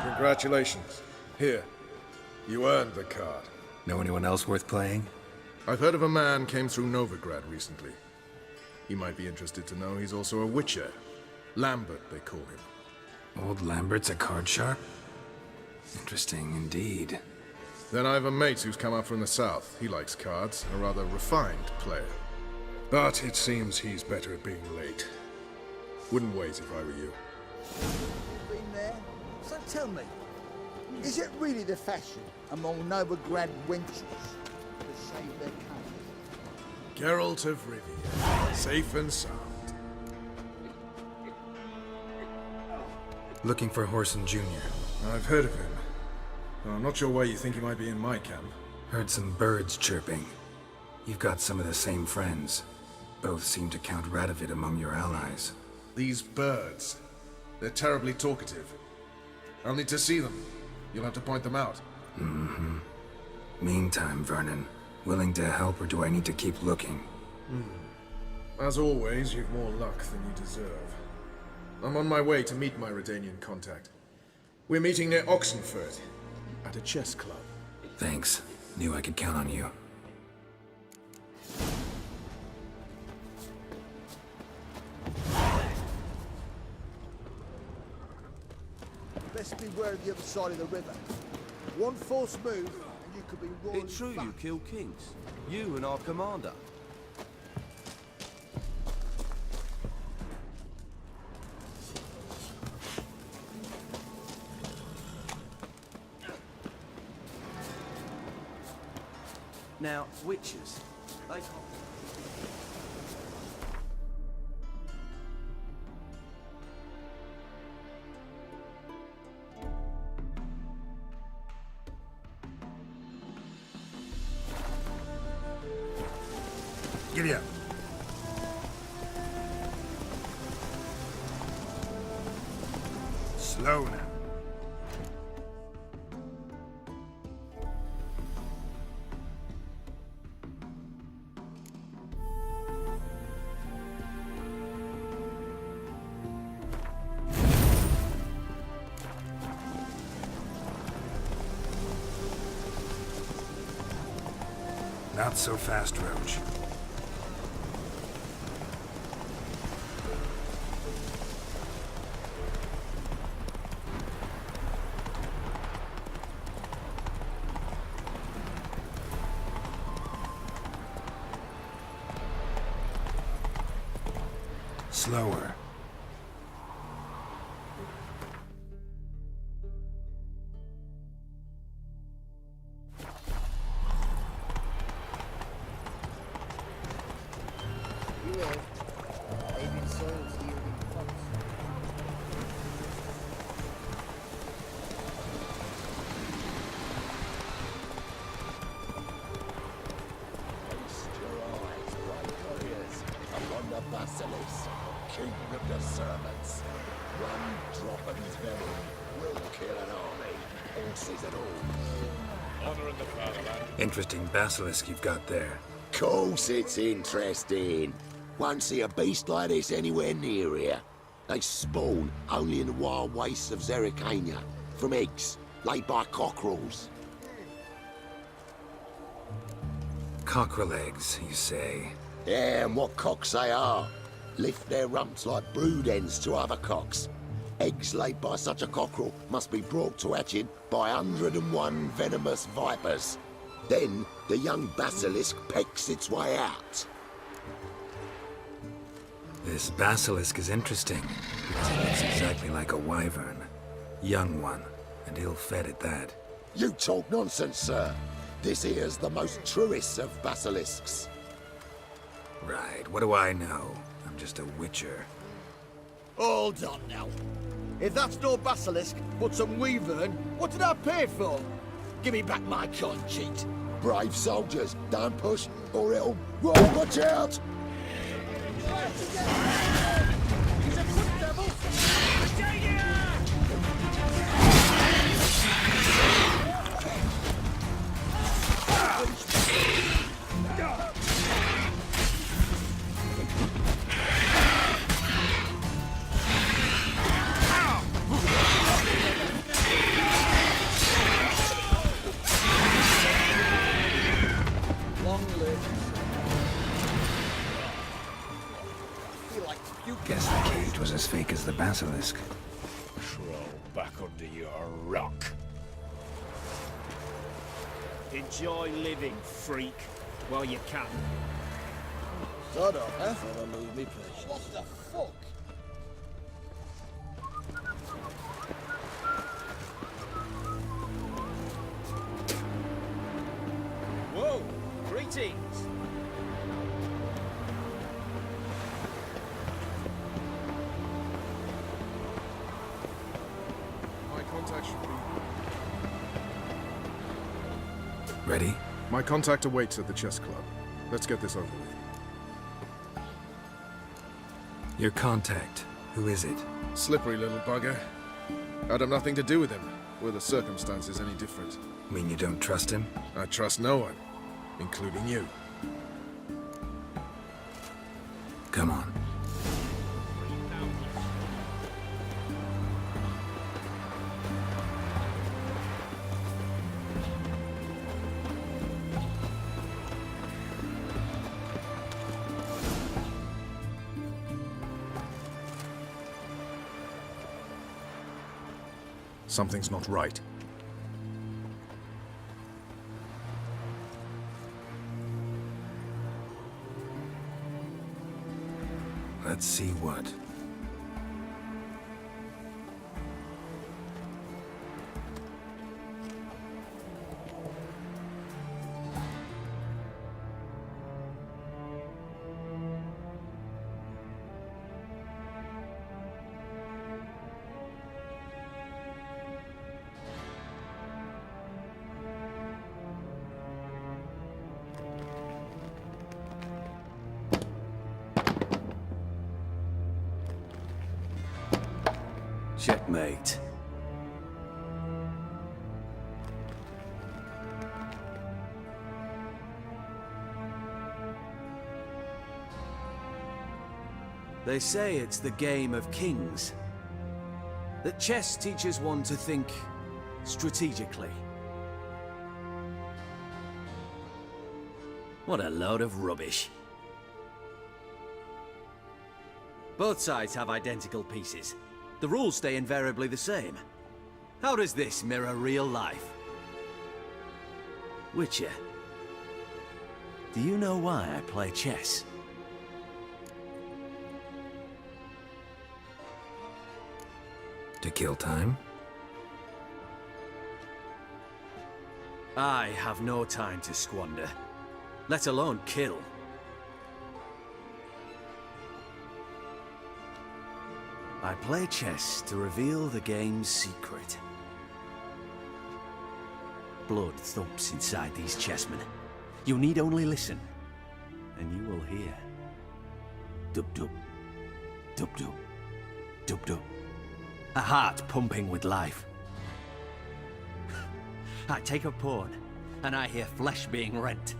Congratulations. Here. You earned the card. Know anyone else worth playing? I've heard of a man came through Novigrad recently. You might be interested to know he's also a witcher. Lambert, they call him. Old Lambert's a card sharp? Interesting indeed. Then I have a mate who's come up from the south. He likes cards, a rather refined player. But it seems he's better at being late. Wouldn't wait if I were you. Been there? So tell me, is it really the fashion among Novigrad wenches to shave their cunts? Geralt of Rivia, safe and sound. Looking for Horson Jr. I've heard of him. Though I'm not sure why you think he might be in my camp. Heard some birds chirping. You've got some of the same friends. Both seem to count Radovid among your allies. These birds. They're terribly talkative. I'll need to see them. You'll have to point them out. Mm-hmm. Meantime, Vernon, willing to help or do I need to keep looking? As always, you've more luck than you deserve. I'm on my way to meet my Redanian contact. We're meeting near Oxenford, at a chess club. Thanks. Knew I could count on you. Best beware of the other side of the river. One false move, and you could be roaring It's true back. you killed kings. You and our commander. Now, witches, they can't... Giddy up. Slow now. Not so fast, Roach. Slower. Basilisk, king of the servants. One drop of his venom will kill an army, horses and all. Honor in the fatherland. Interesting basilisk you've got there. Course it's interesting. Won't see a beast like this anywhere near here. They spawn only in the wild wastes of Zerrikania, from eggs laid by cockerels. Cockerel eggs, you say? Yeah, and what cocks they are. Lift their rumps like brood hens to other cocks. Eggs laid by such a cockerel must be brought to hatching by 101 venomous vipers. Then the young basilisk pecks its way out. This basilisk is interesting, because it looks exactly like a wyvern. Young one, and ill-fed at that. You talk nonsense, sir. This here's the most truest of basilisks. Right, what do I know? I'm just a witcher. Hold on now. If that's no basilisk, but some wyvern, what did I pay for? Give me back my coin, cheat. Brave soldiers, don't push, or it'll... Whoa, watch out! He's a good devil! the basilisk. Crawl back under your rock. Enjoy living, freak, while you can. Sod off, huh? Before I lose me patience. What the fuck? Whoa! Greetings! My contact should be... Ready? My contact awaits at the chess club. Let's get this over with. Your contact. Who is it? Slippery little bugger. I'd have nothing to do with him. Were the circumstances any different? Mean you don't trust him? I trust no one, including you. Come on. Something's not right. Let's see what. Checkmate. They say it's the game of kings. That chess teaches one to think strategically. What a load of rubbish. Both sides have identical pieces. The rules stay invariably the same. How does this mirror real life? Witcher, do you know why I play chess? To kill time? I have no time to squander, let alone kill. I play chess to reveal the game's secret. Blood thumps inside these chessmen. You need only listen, and you will hear. Dub-dub, dub-dub, dub-dub. A heart pumping with life. I take a pawn, and I hear flesh being rent.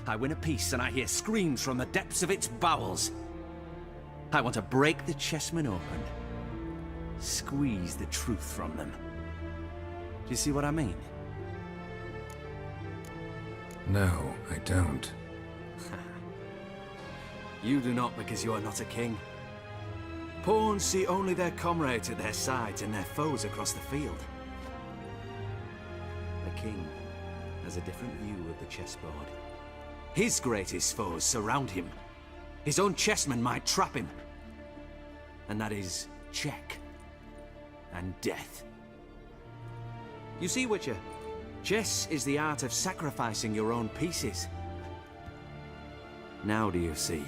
I win a piece, and I hear screams from the depths of its bowels. I want to break the chessmen open. Squeeze the truth from them. Do you see what I mean? No, I don't. You do not because you are not a king. Pawns see only their comrades at their sides and their foes across the field. A king has a different view of the chessboard. His greatest foes surround him. His own chessmen might trap him. And that is check and death. You see, Witcher, chess is the art of sacrificing your own pieces. Now do you see?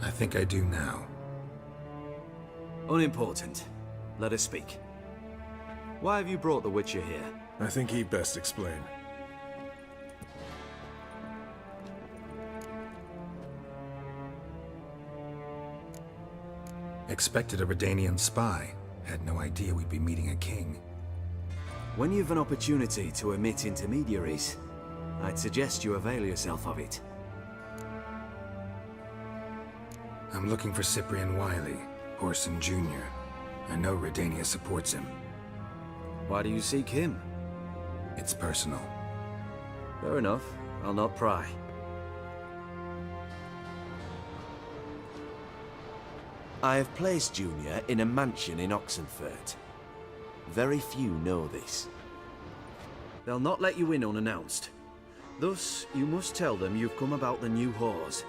I think I do now. Unimportant. Let us speak. Why have you brought the Witcher here? I think he'd best explain. Expected a Redanian spy. Had no idea we'd be meeting a king. When you've an opportunity to omit intermediaries, I'd suggest you avail yourself of it. I'm looking for Cyprian Wiley, Orson Jr. I know Redania supports him. Why do you seek him? It's personal. Fair enough. I'll not pry. I have placed Junior in a mansion in Oxenfurt. Very few know this. They'll not let you in unannounced. Thus, you must tell them you've come about the new whores.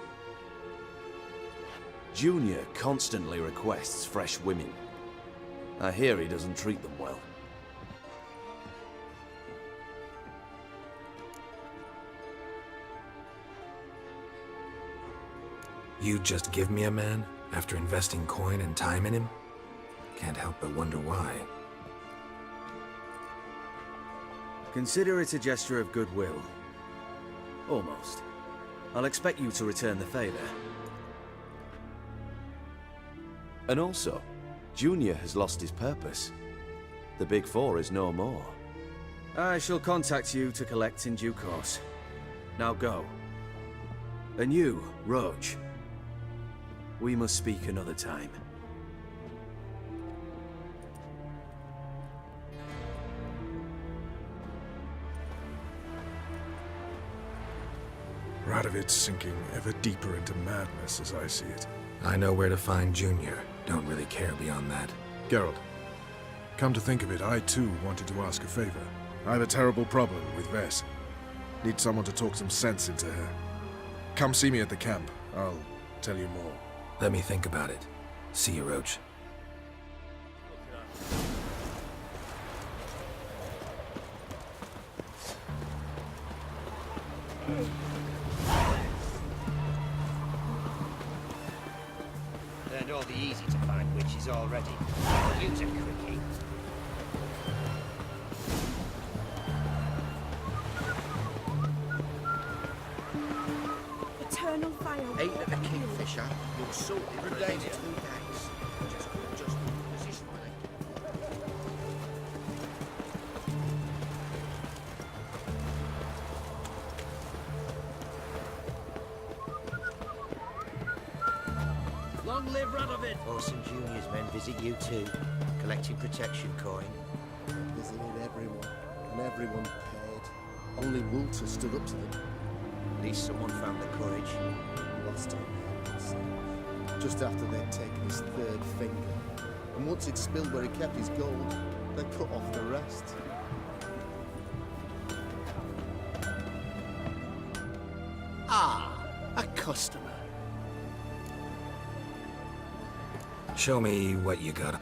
Junior constantly requests fresh women. I hear he doesn't treat them well. You just give me a man after investing coin and time in him? Can't help but wonder why. Consider it a gesture of goodwill. Almost. I'll expect you to return the favor. And also, Junior has lost his purpose. The Big Four is no more. I shall contact you to collect in due course. Now go. And you, Roach. We must speak another time. Radovid's sinking ever deeper into madness as I see it. I know where to find Junior. Don't really care beyond that. Geralt, come to think of it, I too wanted to ask a favor. I have a terrible problem with Vess. Need someone to talk some sense into her. Come see me at the camp. I'll tell you more. Let me think about it. See you, Roach. Learned all the easy to find witches already. Use a quickie. Eternal fire. 8 at the Kingfisher. You'll sort it for a day or 2 days. Just position, mate. Long live Radovid! Orson Jr.'s men visit you too, collecting protection coin. Visited everyone, and everyone paid. Only Walter stood up to them. At least someone found the courage. Lost on just after they'd taken his 3rd finger. And once he'd spilled where he kept his gold, they cut off the rest. Ah, a customer. Show me what you got.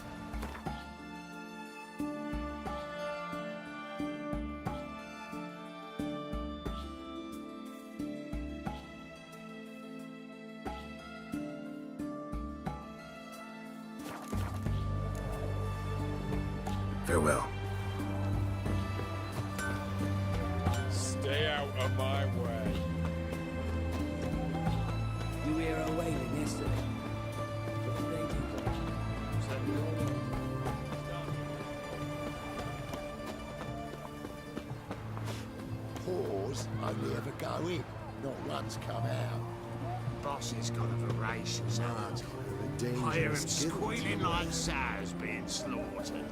Farewell. Stay out of my way. You hear her wailing yesterday? What did they do? Whores only ever go in, not once come out. Boss has got a voracious heart. I hear him squealing like sows being slaughtered.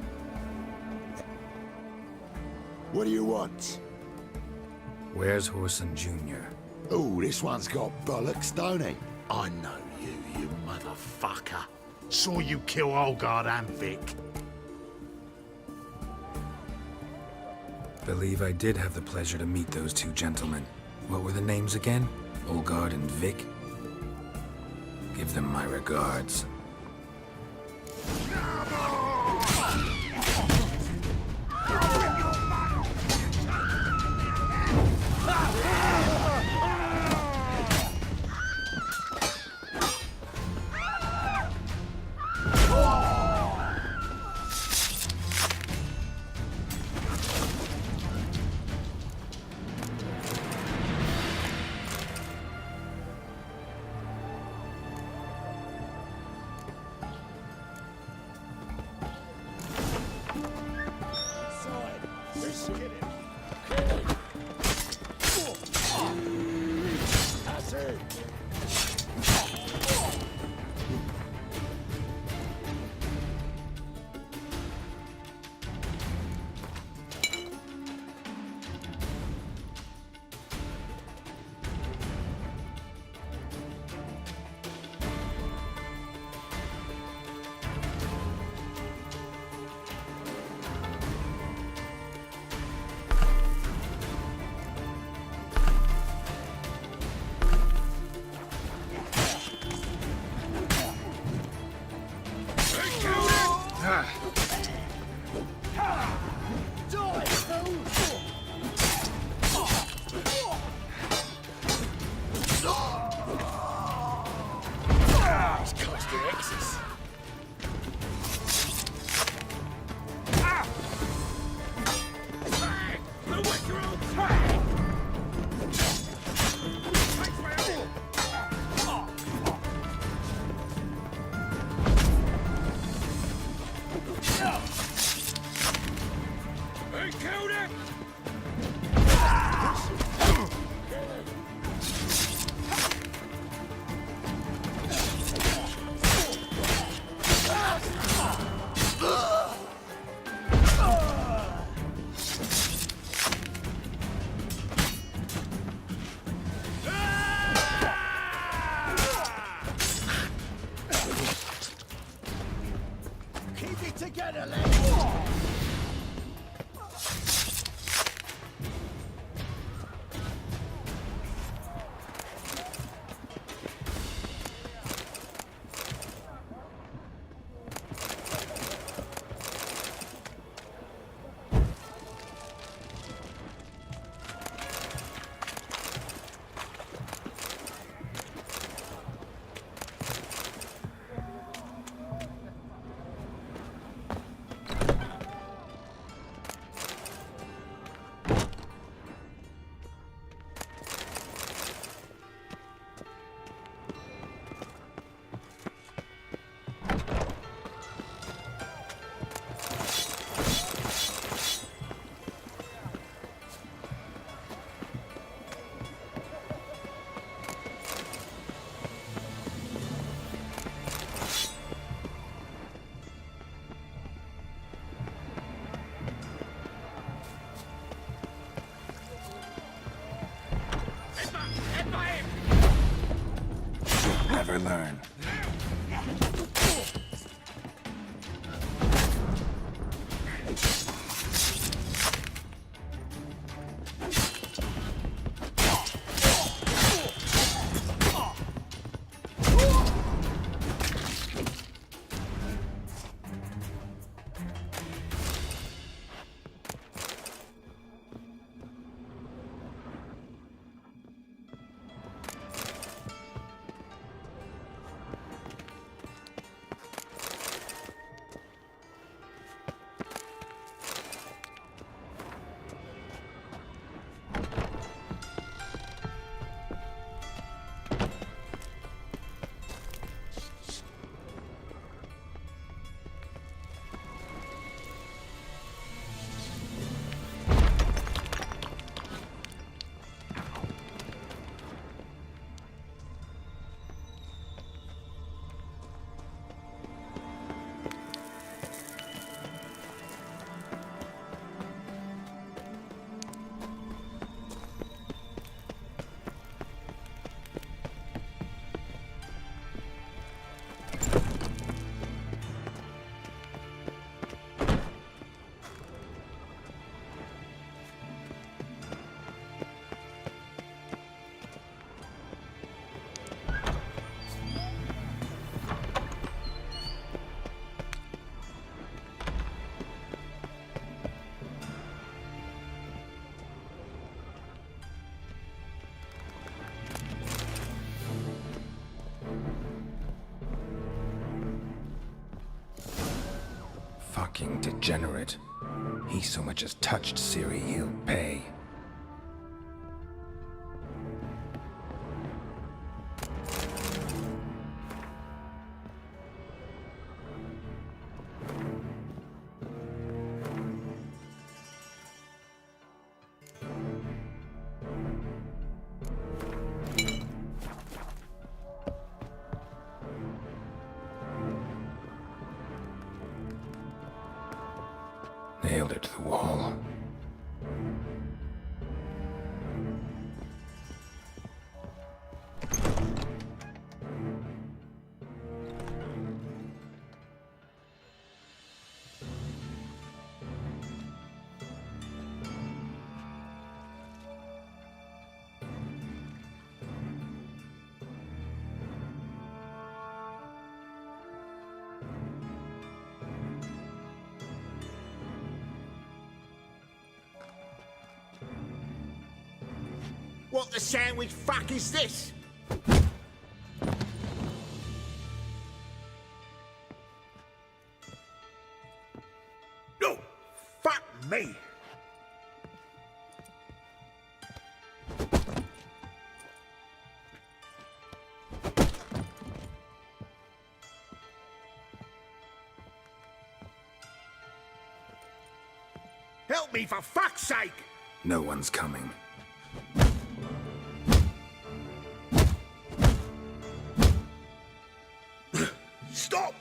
What do you want? Where's Whoreson Jr.? Oh, this one's got bollocks, don't he? I know you motherfucker. Saw you kill Olgard and Vic. Believe I did have the pleasure to meet those 2 gentlemen. What were the names again? Olgard and Vic? Give them my regards. We killed him! Keep it together, lads! Never learn. Fucking degenerate. He so much as touched Ciri, he'll pay. Nailed it to the wall. What the sandwich fuck is this? No! Fuck me! Help me, for fuck's sake! No one's coming. Stop!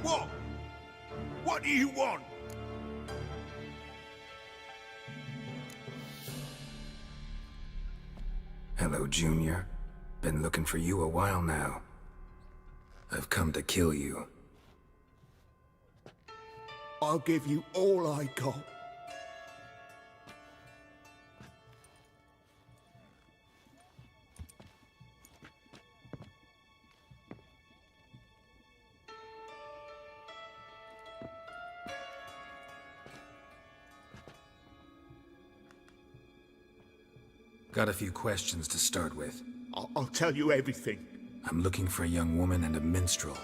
What? What do you want? Hello, Junior. Been looking for you a while now. I've come to kill you. I'll give you all I got. Got a few questions to start with. I'll tell you everything. I'm looking for a young woman and a minstrel.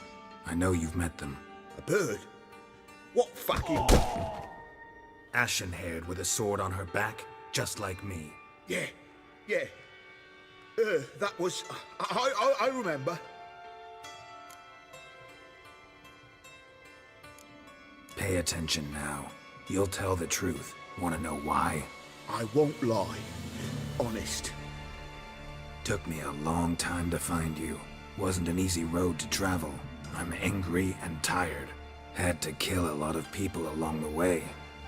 I know you've met them. A bird? What fucking... Ashen-haired with a sword on her back, just like me. Yeah. That was... I remember. Pay attention now. You'll tell the truth. Want to know why? I won't lie. Honest. Took me a long time to find you. Wasn't an easy road to travel. I'm angry and tired. Had to kill a lot of people along the way.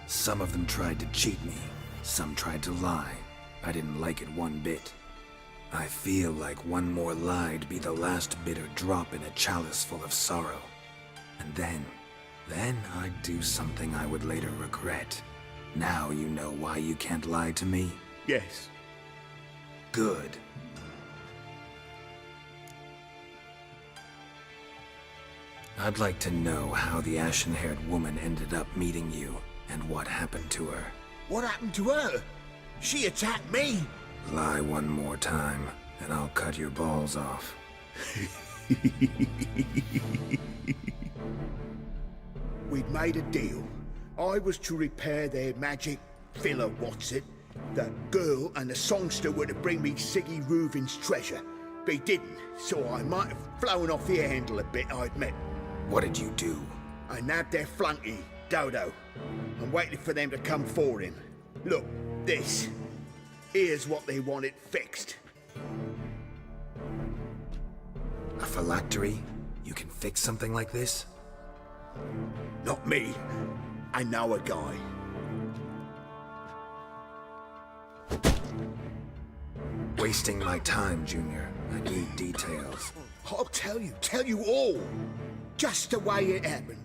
Some of them tried to cheat me. Some tried to lie. I didn't like it one bit. I feel like one more lie'd be the last bitter drop in a chalice full of sorrow. And then I'd do something I would later regret. Now you know why you can't lie to me? Yes. Good. I'd like to know how the ashen-haired woman ended up meeting you, and what happened to her. What happened to her? She attacked me! Lie one more time, and I'll cut your balls off. We'd made a deal. I was to repair their magic villa, The girl and the songster were to bring me Siggy Reuven's treasure. They didn't, so I might have flown off the handle a bit, I admit. What did you do? I nabbed their flunky, Dodo, and waited for them to come for him. Look, this. Here's what they wanted fixed. A phylactery? You can fix something like this? Not me. I know a guy. Wasting my time, Junior. I need details. I'll tell you all. Just the way it happened.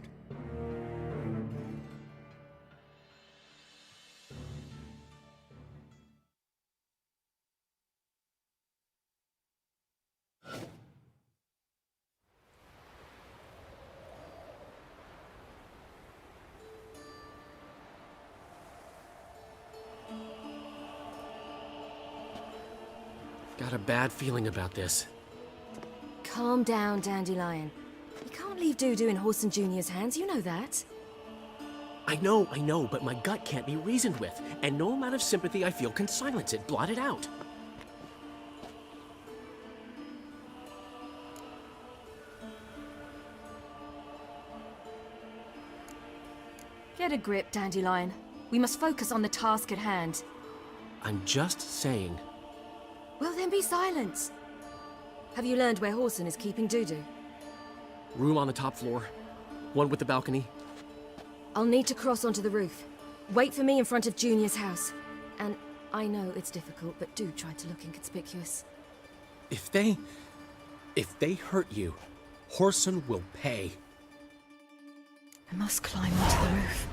Got a bad feeling about this. Calm down, Dandelion. You can't leave Dudu in Horson Jr.'s hands, you know that. I know, but my gut can't be reasoned with, and no amount of sympathy I feel can silence it, blot it out. Get a grip, Dandelion. We must focus on the task at hand. I'm just saying. Well, then be silent. Have you learned where Horson is keeping Dudu? Room on the top floor. One with the balcony. I'll need to cross onto the roof. Wait for me in front of Junior's house. And I know it's difficult, but do try to look inconspicuous. If they hurt you, Horson will pay. I must climb onto the roof.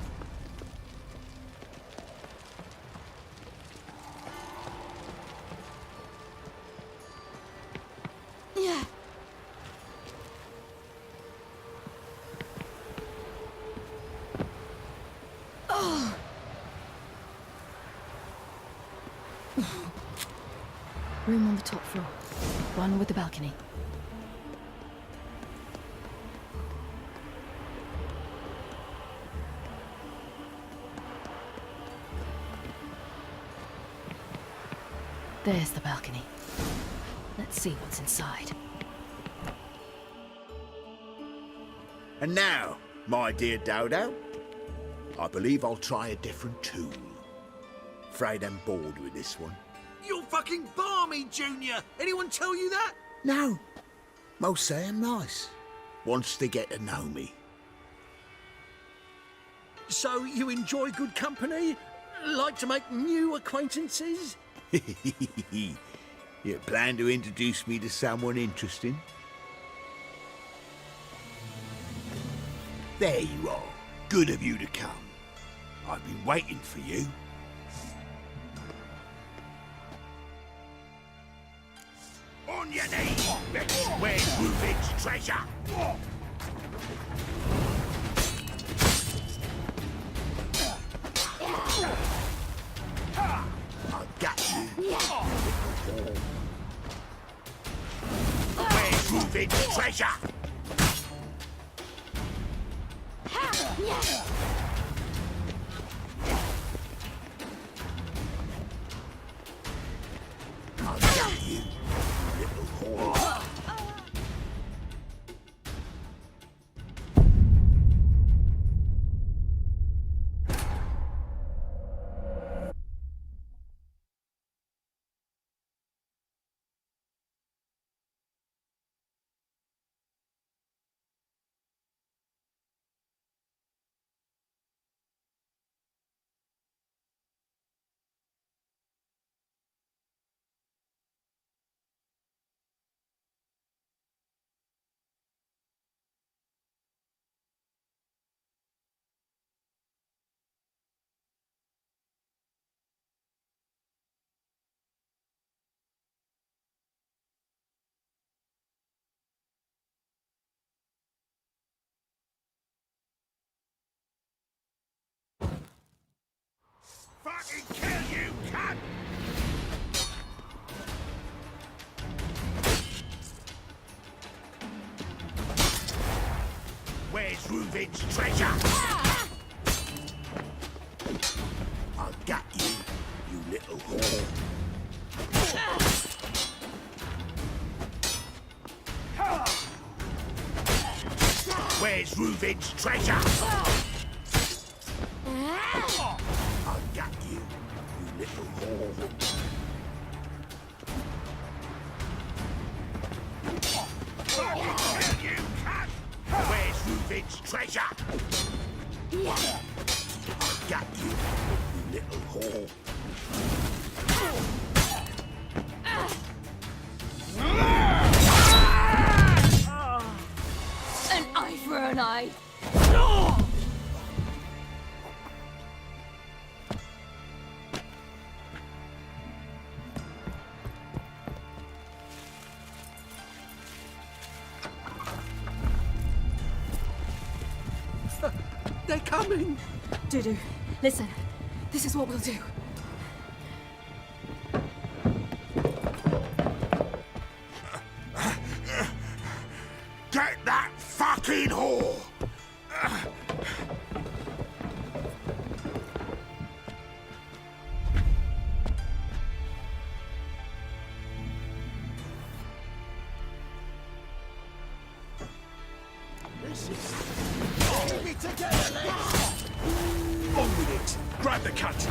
Yeah. Oh. Room on the top floor. One with the balcony. There's the balcony. Let's see what's inside. And now, my dear Dodo, I believe I'll try a different tool. Afraid I'm bored with this one. You're fucking balmy, Junior! Anyone tell you that? No, most say I'm nice. Wants to get to know me. So you enjoy good company? Like to make new acquaintances? You plan to introduce me to someone interesting? There you are. Good of you to come. I've been waiting for you. On your knees! Where's Reuben's treasure? I've got you. Where's Reuben's treasure? I've got you, little whore. Fucking kill you, cunt! Where's Reuben's treasure? I've got you, you little whore. Where's Reuben's treasure? I've got you, you little whore. Fucking kill you, cunt! Where's Reuben's treasure? I've got you, you little whore. An eye for an eye. They're coming! Dudu, listen. This is what we'll do. Get that fucking whore! This is... Keep it together, lads! On with it! Grab the cunt!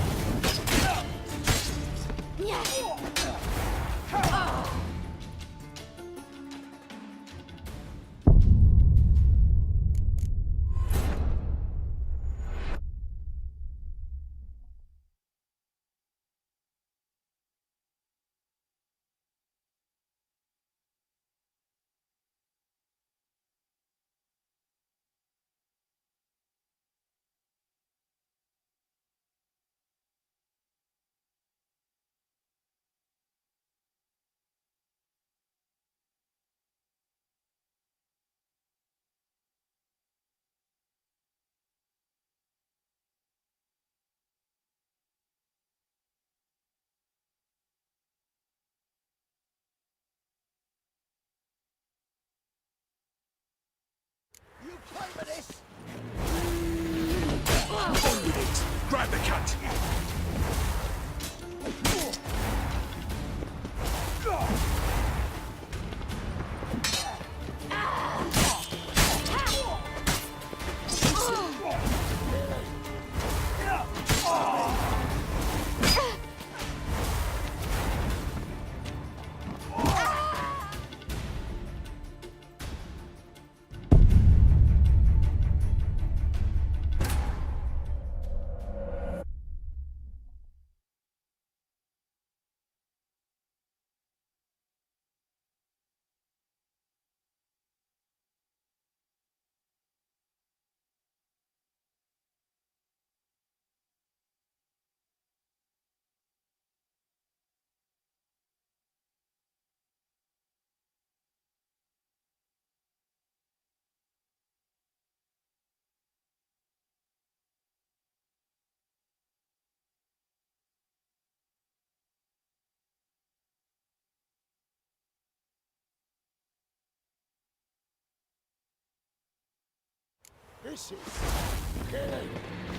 missus.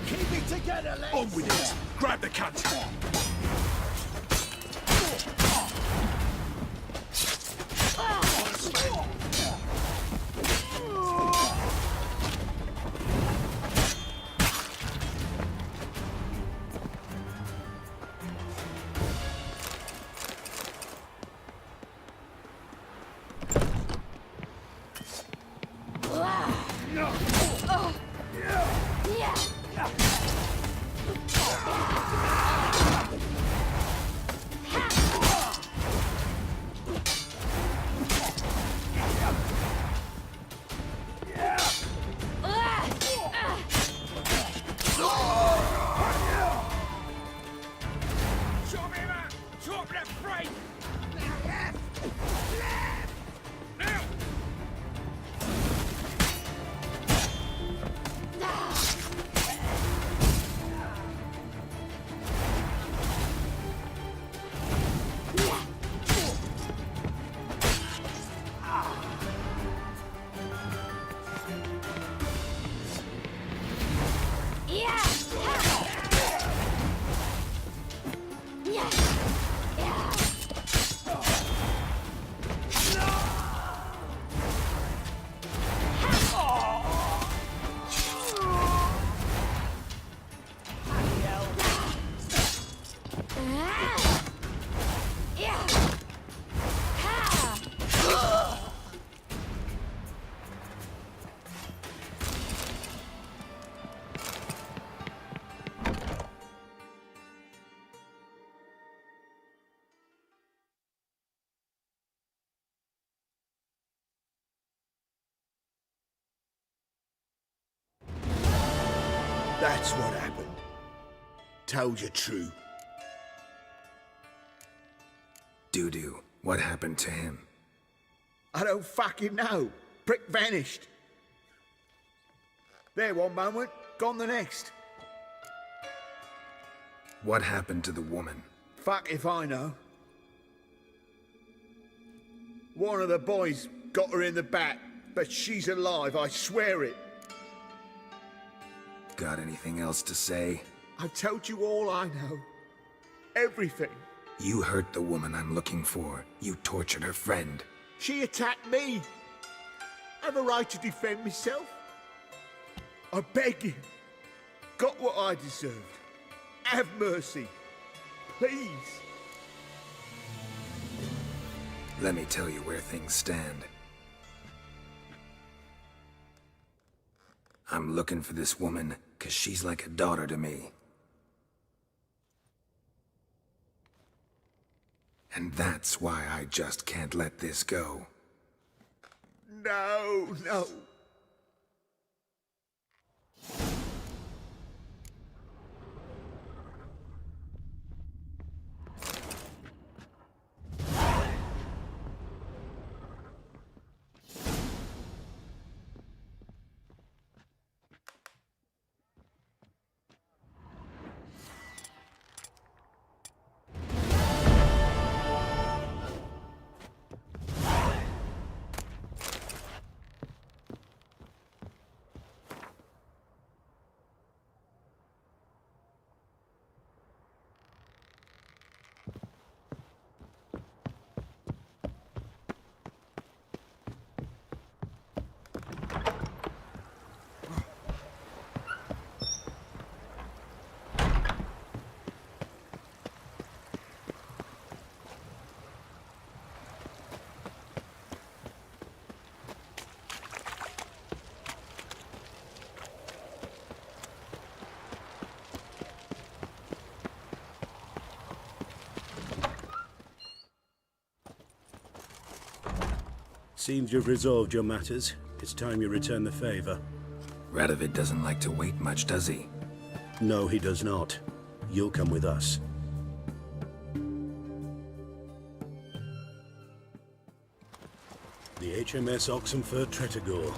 Keep it together, lads. On with it! Grab the cunt! That's what happened. Told you true. Doo-doo, what happened to him? I don't fucking know. Prick vanished. There one moment, gone the next. What happened to the woman? Fuck if I know. One of the boys got her in the back, but she's alive, I swear it. Got anything else to say? I've told you all I know. Everything. You hurt the woman I'm looking for. You tortured her friend. She attacked me. I have a right to defend myself. I beg you. Got what I deserved. Have mercy. Please. Let me tell you where things stand. I'm looking for this woman, 'cause she's like a daughter to me. And that's why I just can't let this go. No, no. Seems you've resolved your matters. It's time you return the favor. Radovid doesn't like to wait much, does he? No, he does not. You'll come with us. The HMS Oxenford Tretogor.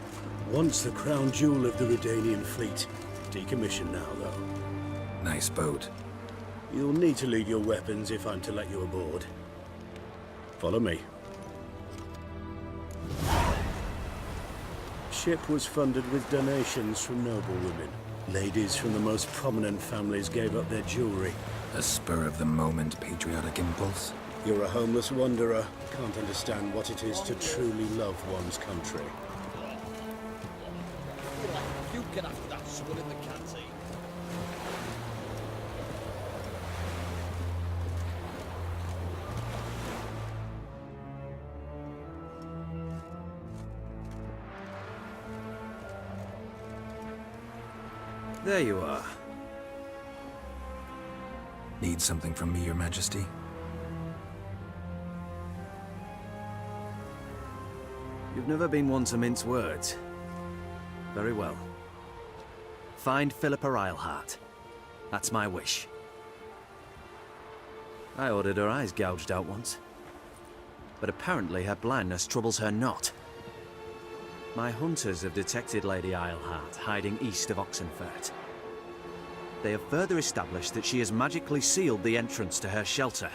Once the crown jewel of the Redanian fleet. Decommissioned now, though. Nice boat. You'll need to leave your weapons if I'm to let you aboard. Follow me. ship was funded with donations from noblewomen. Ladies from the most prominent families gave up their jewelry. A spur-of-the-moment patriotic impulse? You're a homeless wanderer. Can't understand what it is to truly love one's country. You can have that someone in the canteen. There you are. Need something from me, Your Majesty? You've never been one to mince words. Very well. Find Philippa Eilhart. That's my wish. I ordered her eyes gouged out once. But apparently her blindness troubles her not. My hunters have detected Lady Eilhart hiding east of Oxenfurt. They have further established that she has magically sealed the entrance to her shelter.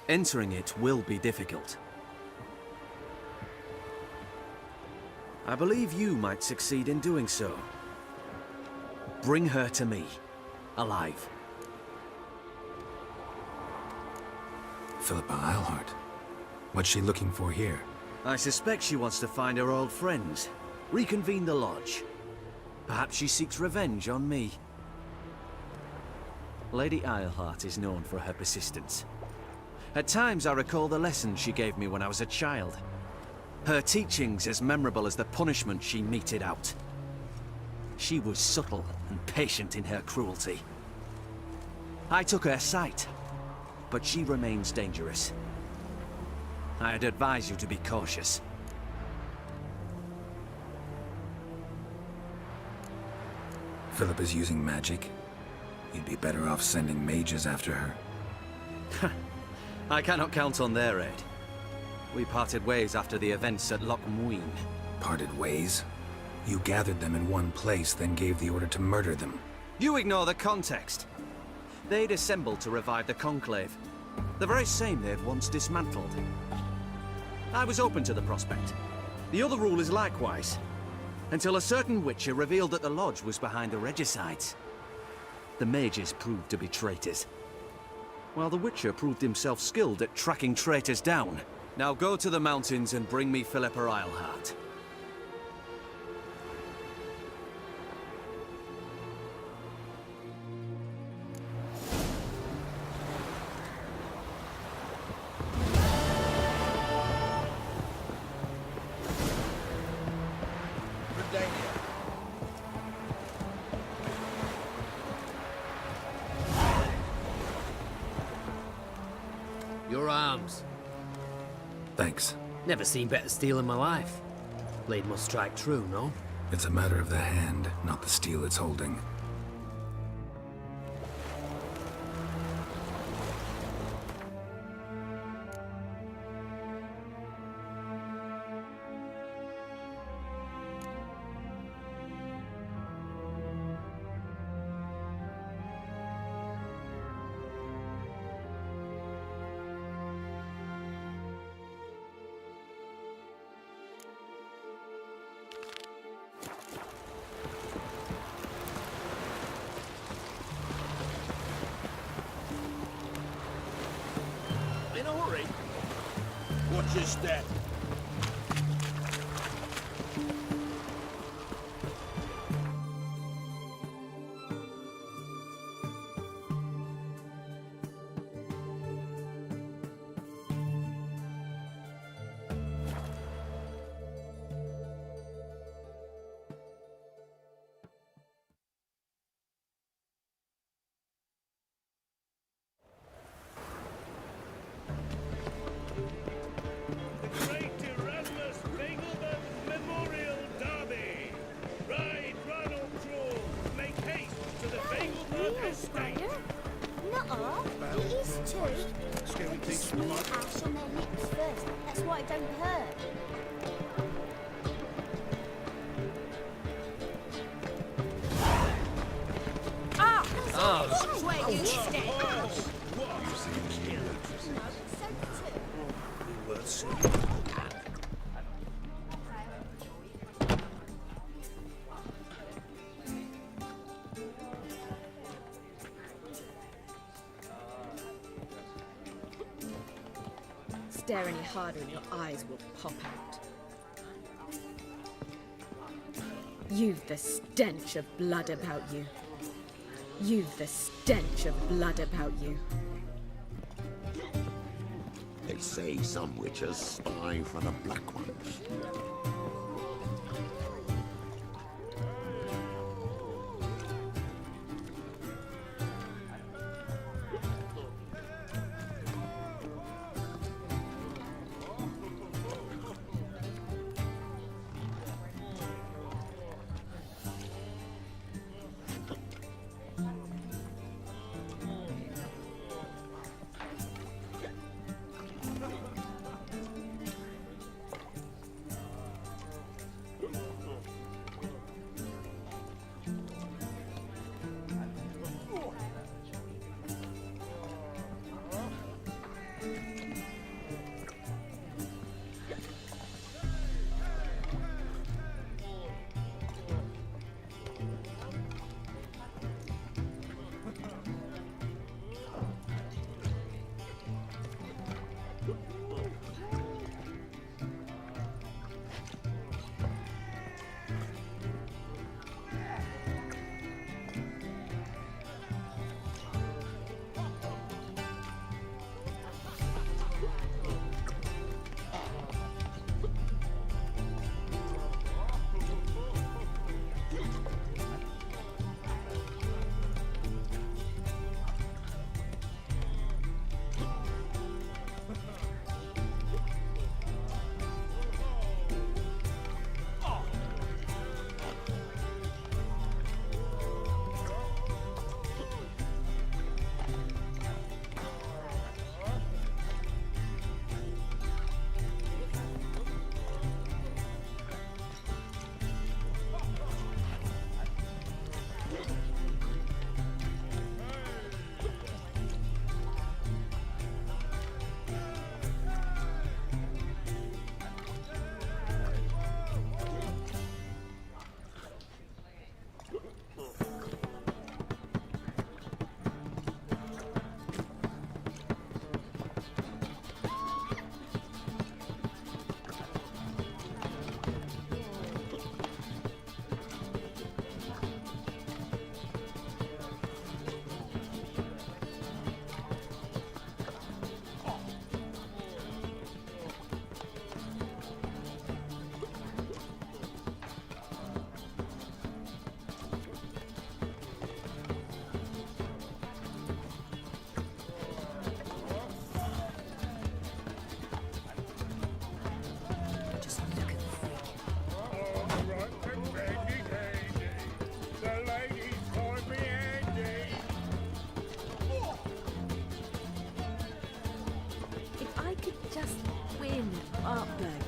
Entering it will be difficult. I believe you might succeed in doing so. Bring her to me, alive. Philippa Eilhart. What's she looking for here? I suspect she wants to find her old friends, reconvene the lodge. Perhaps she seeks revenge on me. Lady Eilhart is known for her persistence. At times I recall the lessons she gave me when I was a child. Her teachings as memorable as the punishment she meted out. She was subtle and patient in her cruelty. I took her sight, but she remains dangerous. I'd advise you to be cautious. Philippa's using magic. You'd be better off sending mages after her. I cannot count on their aid. We parted ways after the events at Loch Muin. Parted ways? You gathered them in one place, then gave the order to murder them. You ignore the context. They'd assembled to revive the Conclave. The very same they've once dismantled. I was open to the prospect. The other rulers likewise. Until a certain Witcher revealed that the Lodge was behind the regicides. The mages proved to be traitors. While the Witcher proved himself skilled at tracking traitors down. Now go to the mountains and bring me Philippa Eilhart. Your arms. Thanks. Never seen better steel in my life. Blade must strike true, no? It's a matter of the hand, not the steel it's holding. In a hurry. Watch your step. Nuh-uh, it is too. They smear ash on their lips first. That's why it don't hurt. Oh, That's where you stand. stare any harder and your eyes will pop out. You've the stench of blood about you. You've the stench of blood about you. They say some witches spy for the Black Ones.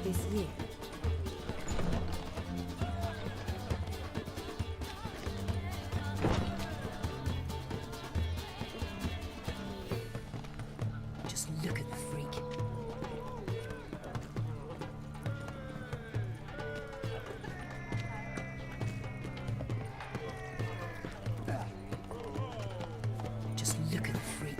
This year. Just look at the freak. Just look at the freak.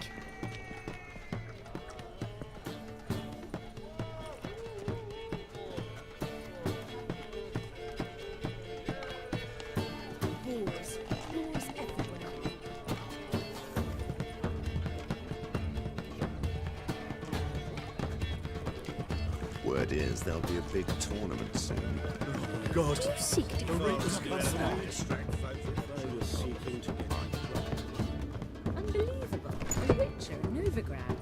Word is there'll be a big tournament soon. Oh, God. Do you seek to Unbelievable. A Witcher, Novigrad.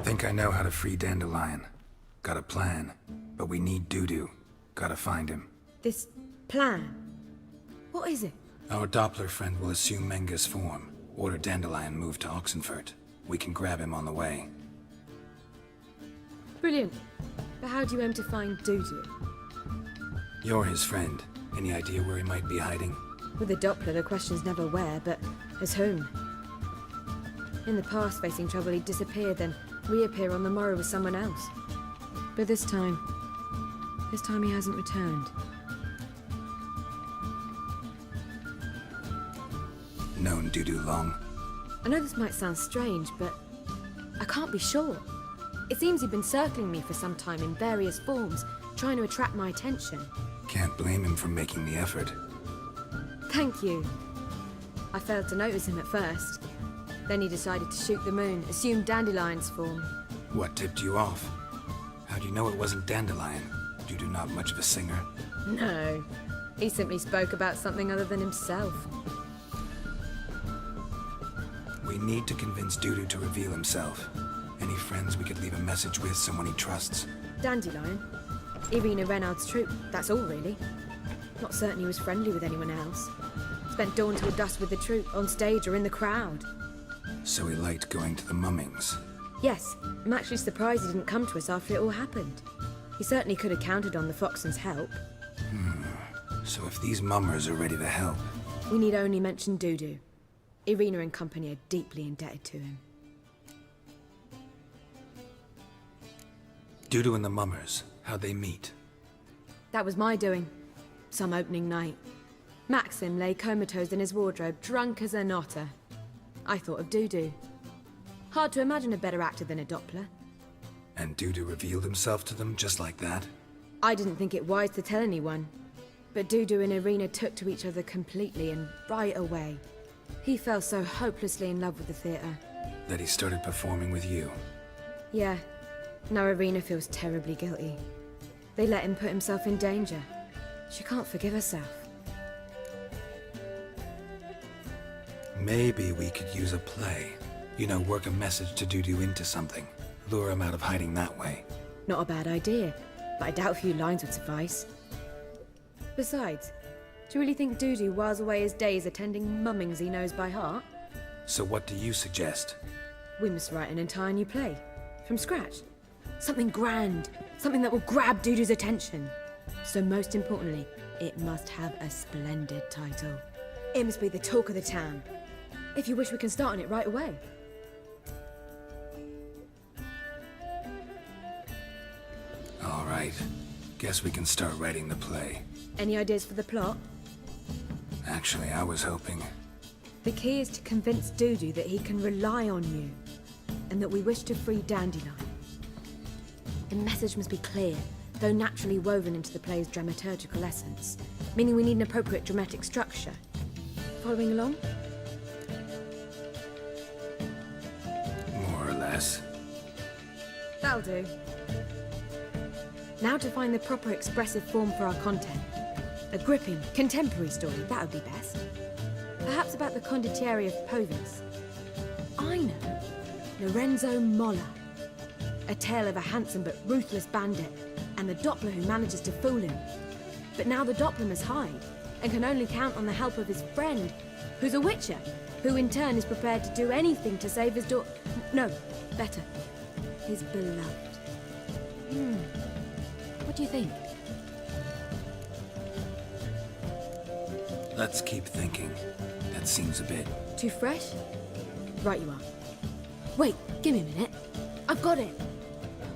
Think I know how to free Dandelion. Got a plan, but we need Dudu. Gotta find him. This plan? What is it? Our Doppler friend will assume Menga's form. Order Dandelion moved to Oxenfurt. We can grab him on the way. Brilliant. But how do you aim to find Dudu? You're his friend. Any idea where he might be hiding? With the Doppler, the question's never where, but as whom. In the past, facing trouble, he'd disappear, then reappear on the morrow with someone else. But this time he hasn't returned. Known Dudu long? I know this might sound strange, but I can't be sure. It seems he'd been circling me for some time in various forms, trying to attract my attention. Can't blame him for making the effort. Thank you. I failed to notice him at first. Then he decided to shoot the moon, assumed Dandelion's form. What tipped you off? How do you know it wasn't Dandelion? Dudu not much of a singer? No. He simply spoke about something other than himself. We need to convince Dudu to reveal himself. Any friends we could leave a message with, someone he trusts? Dandelion? Irina Renard's troupe, that's all really. Not certain he was friendly with anyone else. Spent dawn till dusk with the troupe, on stage or in the crowd. So he liked going to the mummings. Yes, I'm actually surprised he didn't come to us after it all happened. He certainly could have counted on the Foxen's help. So if these mummers are ready to help... We need only mention Dudu. Irina and company are deeply indebted to him. Dudu and the mummers, how'd they meet? That was my doing. Some opening night. Maxim lay comatose in his wardrobe, drunk as an otter. I thought of Dudu. Hard to imagine a better actor than a Doppler. And Dudu revealed himself to them just like that? I didn't think it wise to tell anyone. But Dudu and Irina took to each other completely and right away. He fell so hopelessly in love with the theatre. That he started performing with you? Yeah. Now Irina feels terribly guilty. They let him put himself in danger. She can't forgive herself. Maybe we could use a play. You know, work a message to Dudu into something. Lure him out of hiding that way. Not a bad idea, but I doubt a few lines would suffice. Besides, do you really think Dudu whiles away his days attending mummings he knows by heart? So what do you suggest? We must write an entire new play. From scratch. Something grand. Something that will grab Dudu's attention. So most importantly, it must have a splendid title. It must be the talk of the town. If you wish, we can start on it right away. All right. Guess we can start writing the play. Any ideas for the plot? Actually, I was hoping... The key is to convince Dudu that he can rely on you, and that we wish to free Dandelion. The message must be clear, though naturally woven into the play's dramaturgical essence, meaning we need an appropriate dramatic structure. Following along? More or less. That'll do. Now to find the proper expressive form for our content. A gripping, contemporary story, that would be best. Perhaps about the condottieri of Povis. I know. Lorenzo Molla. A tale of a handsome but ruthless bandit, and the Doppler who manages to fool him. But now the Doppler must hide, and can only count on the help of his friend, who's a witcher, who in turn is prepared to do anything to save his daughter. No, better. His beloved. What do you think? Let's keep thinking. That seems a bit... Too fresh? Right you are. Wait, give me a minute. I've got it.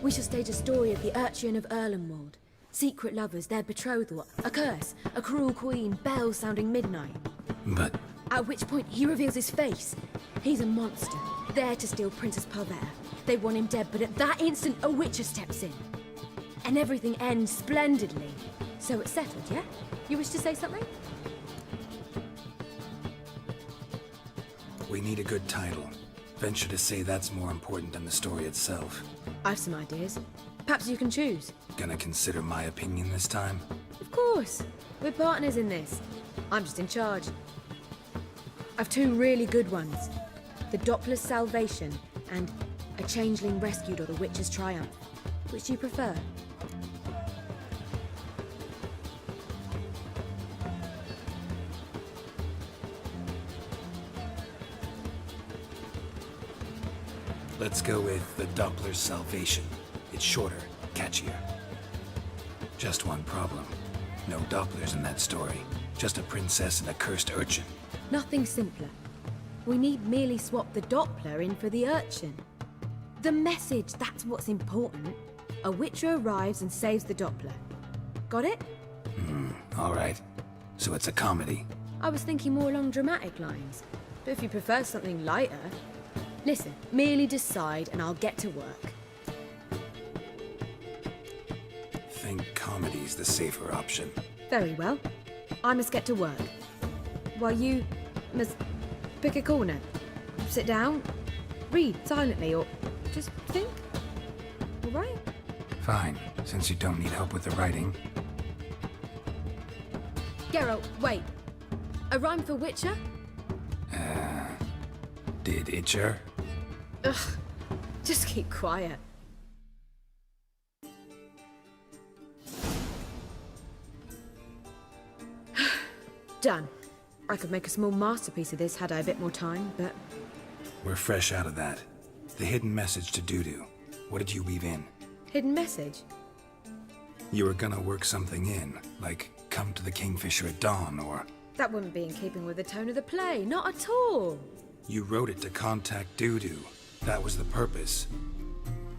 We shall stage a story of the urchin of Erlenwald. Secret lovers, their betrothal, a curse, a cruel queen, bells sounding midnight. But... At which point he reveals his face. He's a monster, there to steal Princess Parvera. They want him dead, but at that instant a witcher steps in. And everything ends splendidly. So it's settled, yeah? You wish to say something? We need a good title. Venture to say that's more important than the story itself. I've some ideas. Perhaps you can choose. Gonna consider my opinion this time? Of course. We're partners in this. I'm just in charge. I've two really good ones. The Doppler's Salvation and A Changeling Rescued or the Witch's Triumph. Which do you prefer? Let's go with The Doppler's Salvation. It's shorter, catchier. Just one problem. No Dopplers in that story. Just a princess and a cursed urchin. Nothing simpler. We need merely swap the Doppler in for the urchin. The message, that's what's important. A witcher arrives and saves the Doppler. Got it? All right. So it's a comedy. I was thinking more along dramatic lines. But if you prefer something lighter... Listen, merely decide and I'll get to work. Think comedy's the safer option. Very well. I must get to work. While you must pick a corner. Sit down, read silently, or just think. All right? Fine, since you don't need help with the writing. Geralt, wait. A rhyme for Witcher? Did Itcher? Ugh, just keep quiet. Done. I could make a small masterpiece of this had I a bit more time, but... We're fresh out of that. The hidden message to Dudu. What did you weave in? Hidden message? You were gonna work something in, like come to the Kingfisher at dawn, or... That wouldn't be in keeping with the tone of the play, not at all. You wrote it to contact Dudu. That was the purpose.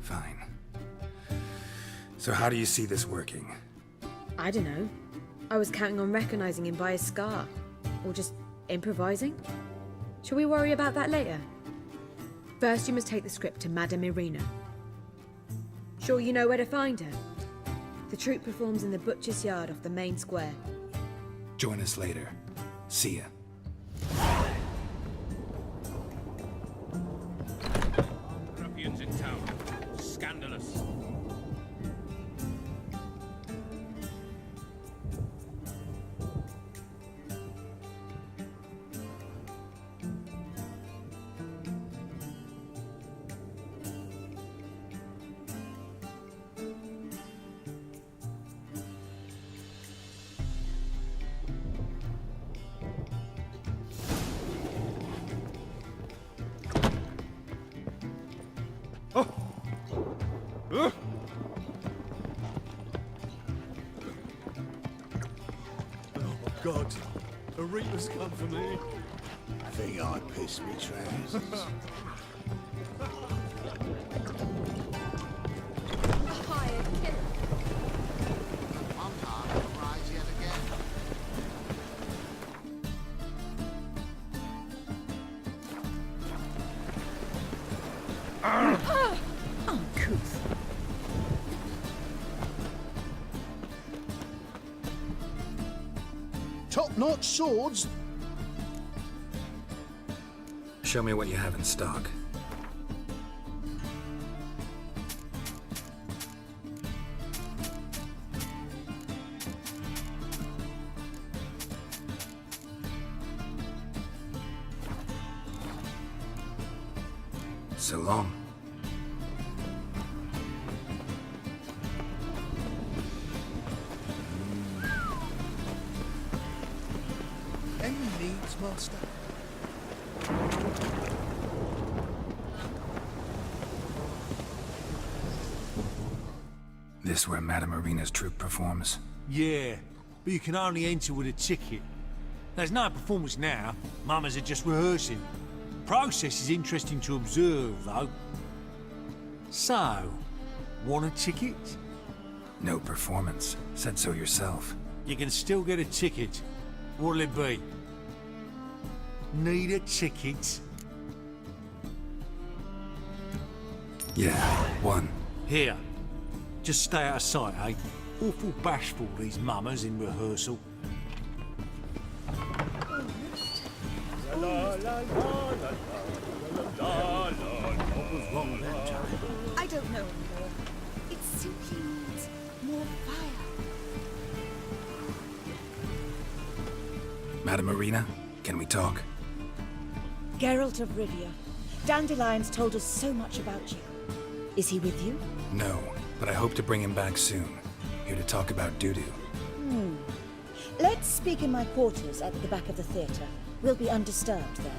Fine. So how do you see this working? I don't know. I was counting on recognizing him by his scar. Or just improvising. Shall we worry about that later? First, you must take the script to Madame Irina. Sure you know where to find her? The troupe performs in the butcher's yard off the main square. Join us later. See ya. Ruffians in town. Scandalous. God, a reaper's come for me. Think I pissed me trousers. Uncouth. Top-notch swords? Show me what you have in stock. So long. Any needs, master? This where Madame Irina's troupe performs? Yeah, but you can only enter with a ticket. There's no performance now. Mamas are just rehearsing. Process is interesting to observe, though. So, want a ticket? No performance. Said so yourself. You can still get a ticket. What'll it be? Need a ticket? Yeah, one. Here. Just stay out of sight, eh? Awful bashful, these mamas in rehearsal. What was wrong that time? I don't know anymore. It simply needs more fire. Madame Irina, can we talk? Geralt of Rivia. Dandelion's told us so much about you. Is he with you? No, but I hope to bring him back soon. Here to talk about Dudu. Let's speak in my quarters at the back of the theatre. We'll be undisturbed there.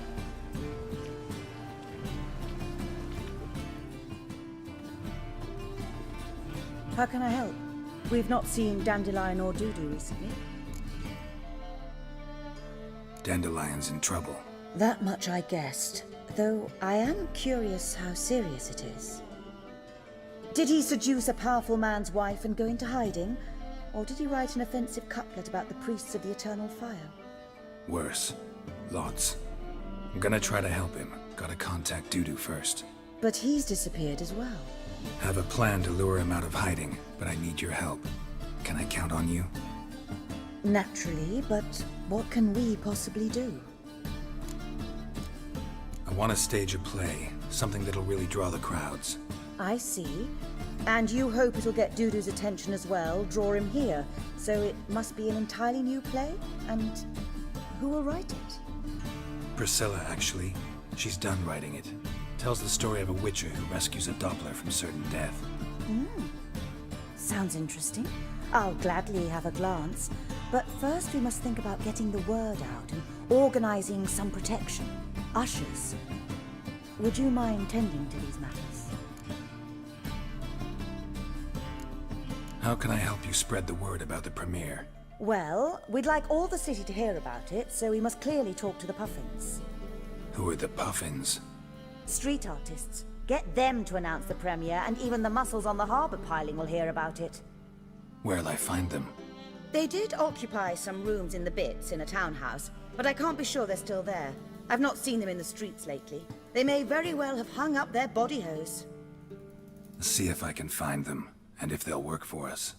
How can I help? We've not seen Dandelion or Dudu recently. Dandelion's in trouble. That much I guessed, though I am curious how serious it is. Did he seduce a powerful man's wife and go into hiding? Or did he write an offensive couplet about the priests of the eternal fire? Worse. Lots. I'm gonna try to help him. Gotta contact Dudu first. But he's disappeared as well. Have a plan to lure him out of hiding, but I need your help. Can I count on you? Naturally, but what can we possibly do? I want to stage a play, something that'll really draw the crowds. I see. And you hope it'll get Dudu's attention as well, draw him here. So it must be an entirely new play? And who will write it? Priscilla, actually. She's done writing it. Tells the story of a witcher who rescues a Doppler from certain death. Sounds interesting. I'll gladly have a glance. But first we must think about getting the word out and organizing some protection. Ushers. Would you mind tending to these matters? How can I help you spread the word about the premiere? Well, we'd like all the city to hear about it, so we must clearly talk to the Puffins. Who are the Puffins? Street artists. Get them to announce the premiere, and even the muscles on the harbour piling will hear about it. Where'll I find them? They did occupy some rooms in the Bits in a townhouse, but I can't be sure they're still there. I've not seen them in the streets lately. They may very well have hung up their body hose. See if I can find them, and if they'll work for us.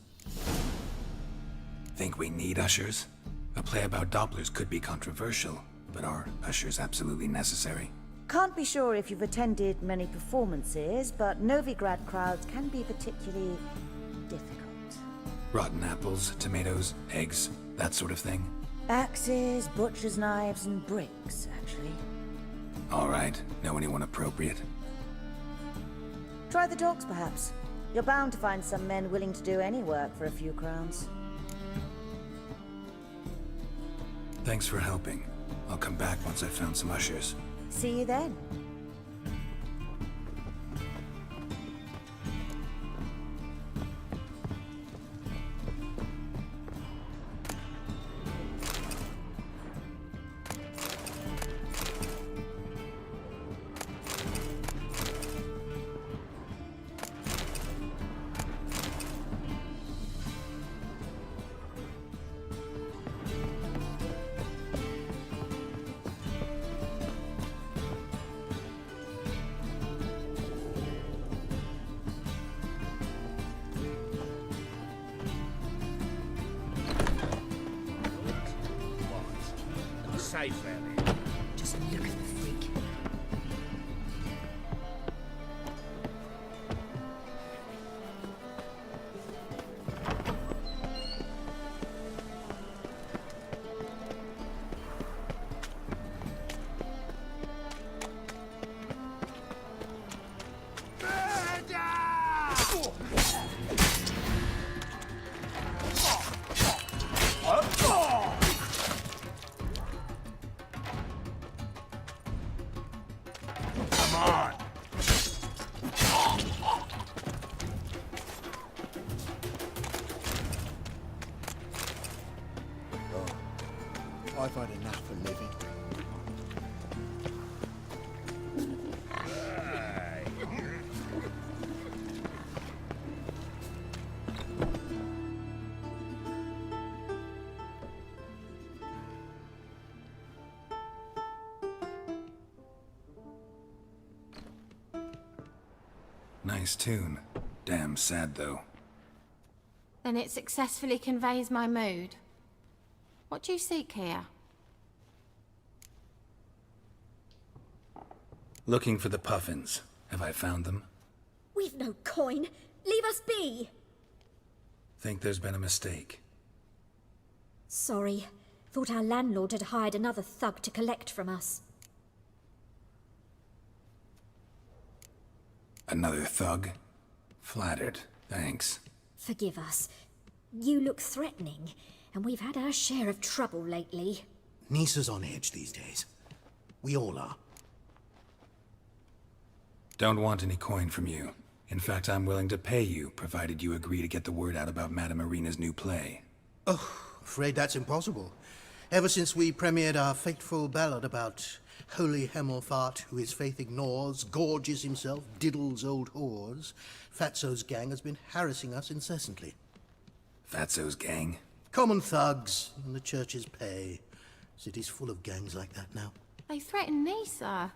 Think we need ushers? A play about Dopplers could be controversial, but are ushers absolutely necessary? Can't be sure if you've attended many performances, but Novigrad crowds can be particularly difficult. Rotten apples, tomatoes, eggs, that sort of thing? Axes, butcher's knives, and bricks, actually. All right. Know anyone appropriate? Try the dogs, perhaps. You're bound to find some men willing to do any work for a few crowns. Thanks for helping. I'll come back once I've found some ushers. See you then. Safe round here. Just look at the freak. I've had enough of living. Nice tune. Damn sad, though. Then it successfully conveys my mood. What do you seek here? Looking for the Puffins. Have I found them? We've no coin. Leave us be. Think there's been a mistake. Sorry. Thought our landlord had hired another thug to collect from us. Another thug? Flattered. Thanks. Forgive us. You look threatening, and we've had our share of trouble lately. Nisa's on edge these days. We all are. Don't want any coin from you. In fact, I'm willing to pay you, provided you agree to get the word out about Madame Irina's new play. Oh, afraid that's impossible. Ever since we premiered our fateful ballad about Holy Hemelfart, who his faith ignores, gorges himself, diddles old whores, Fatso's gang has been harassing us incessantly. Fatso's gang? Common thugs in the church's pay. City's full of gangs like that now. They threaten Nisa.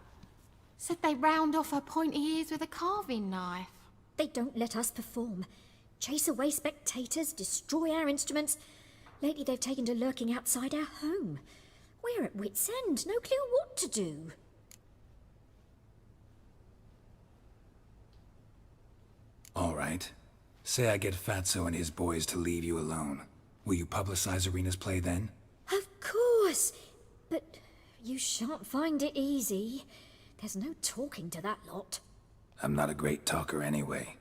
Said they round off her pointy ears with a carving knife. They don't let us perform. Chase away spectators, destroy our instruments. Lately they've taken to lurking outside our home. We're at wit's end, no clue what to do. All right. Say I get Fatso and his boys to leave you alone. Will you publicize Arena's play then? Of course, but you shan't find it easy. There's no talking to that lot. I'm not a great talker anyway.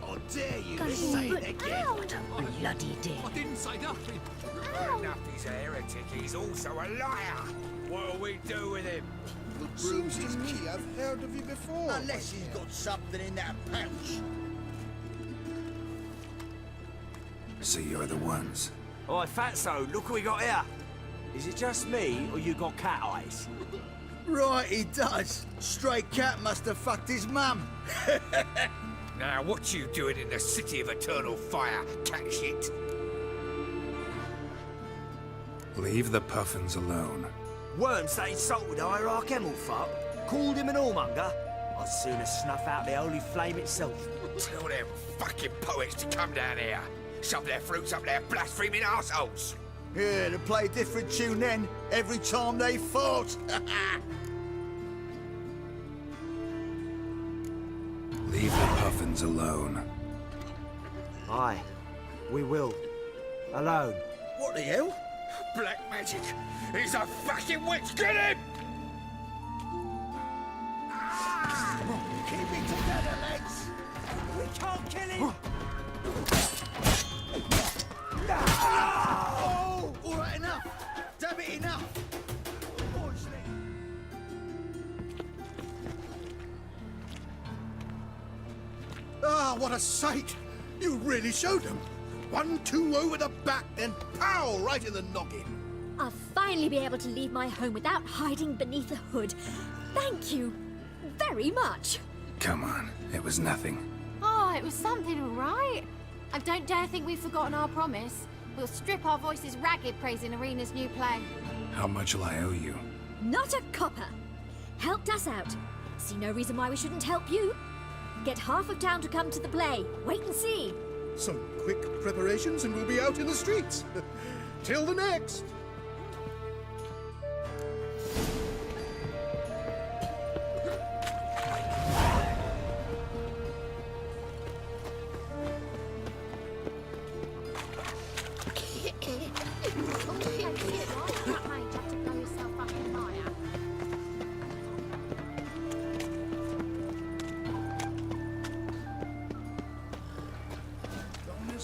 I dare you Go to say on, it again. Bloody dare. I didn't say nothing. Enough, he's a heretic. He's also a liar. What'll we do with him? Seems to me I've heard of you before. Unless he's got something in that pouch. So you're the ones. Oi, Fatso, look what we got here. Is it just me, or you got cat eyes? Right, he does. Stray cat must have fucked his mum. Now, what you doing in the city of eternal fire, cat shit? Leave the puffins alone. Worms that insulted Hierarch Emelfart, called him an whoremonger. I'd sooner snuff out the holy flame itself. Tell them fucking poets to come down here. Shove their fruits up their blaspheming arseholes. Yeah, to play a different tune then, every time they fought. Leave the puffins alone. Aye, we will. Alone. What the hell? Black magic! He's a fucking witch! Get him! Keep it together, lads. We can't kill him! Oh! All right, enough. Damn it, enough. Ah, what a sight! You really showed them. 1-2 over the back, then pow! Right in the noggin. I'll finally be able to leave my home without hiding beneath a hood. Thank you very much. Come on, it was nothing. Oh, it was something, all right. I don't dare think we've forgotten our promise. We'll strip our voices ragged praising Arena's new play. How much will I owe you? Not a copper. Helped us out. See no reason why we shouldn't help you. Get half of town to come to the play. Wait and see. Some quick preparations and we'll be out in the streets. Till the next.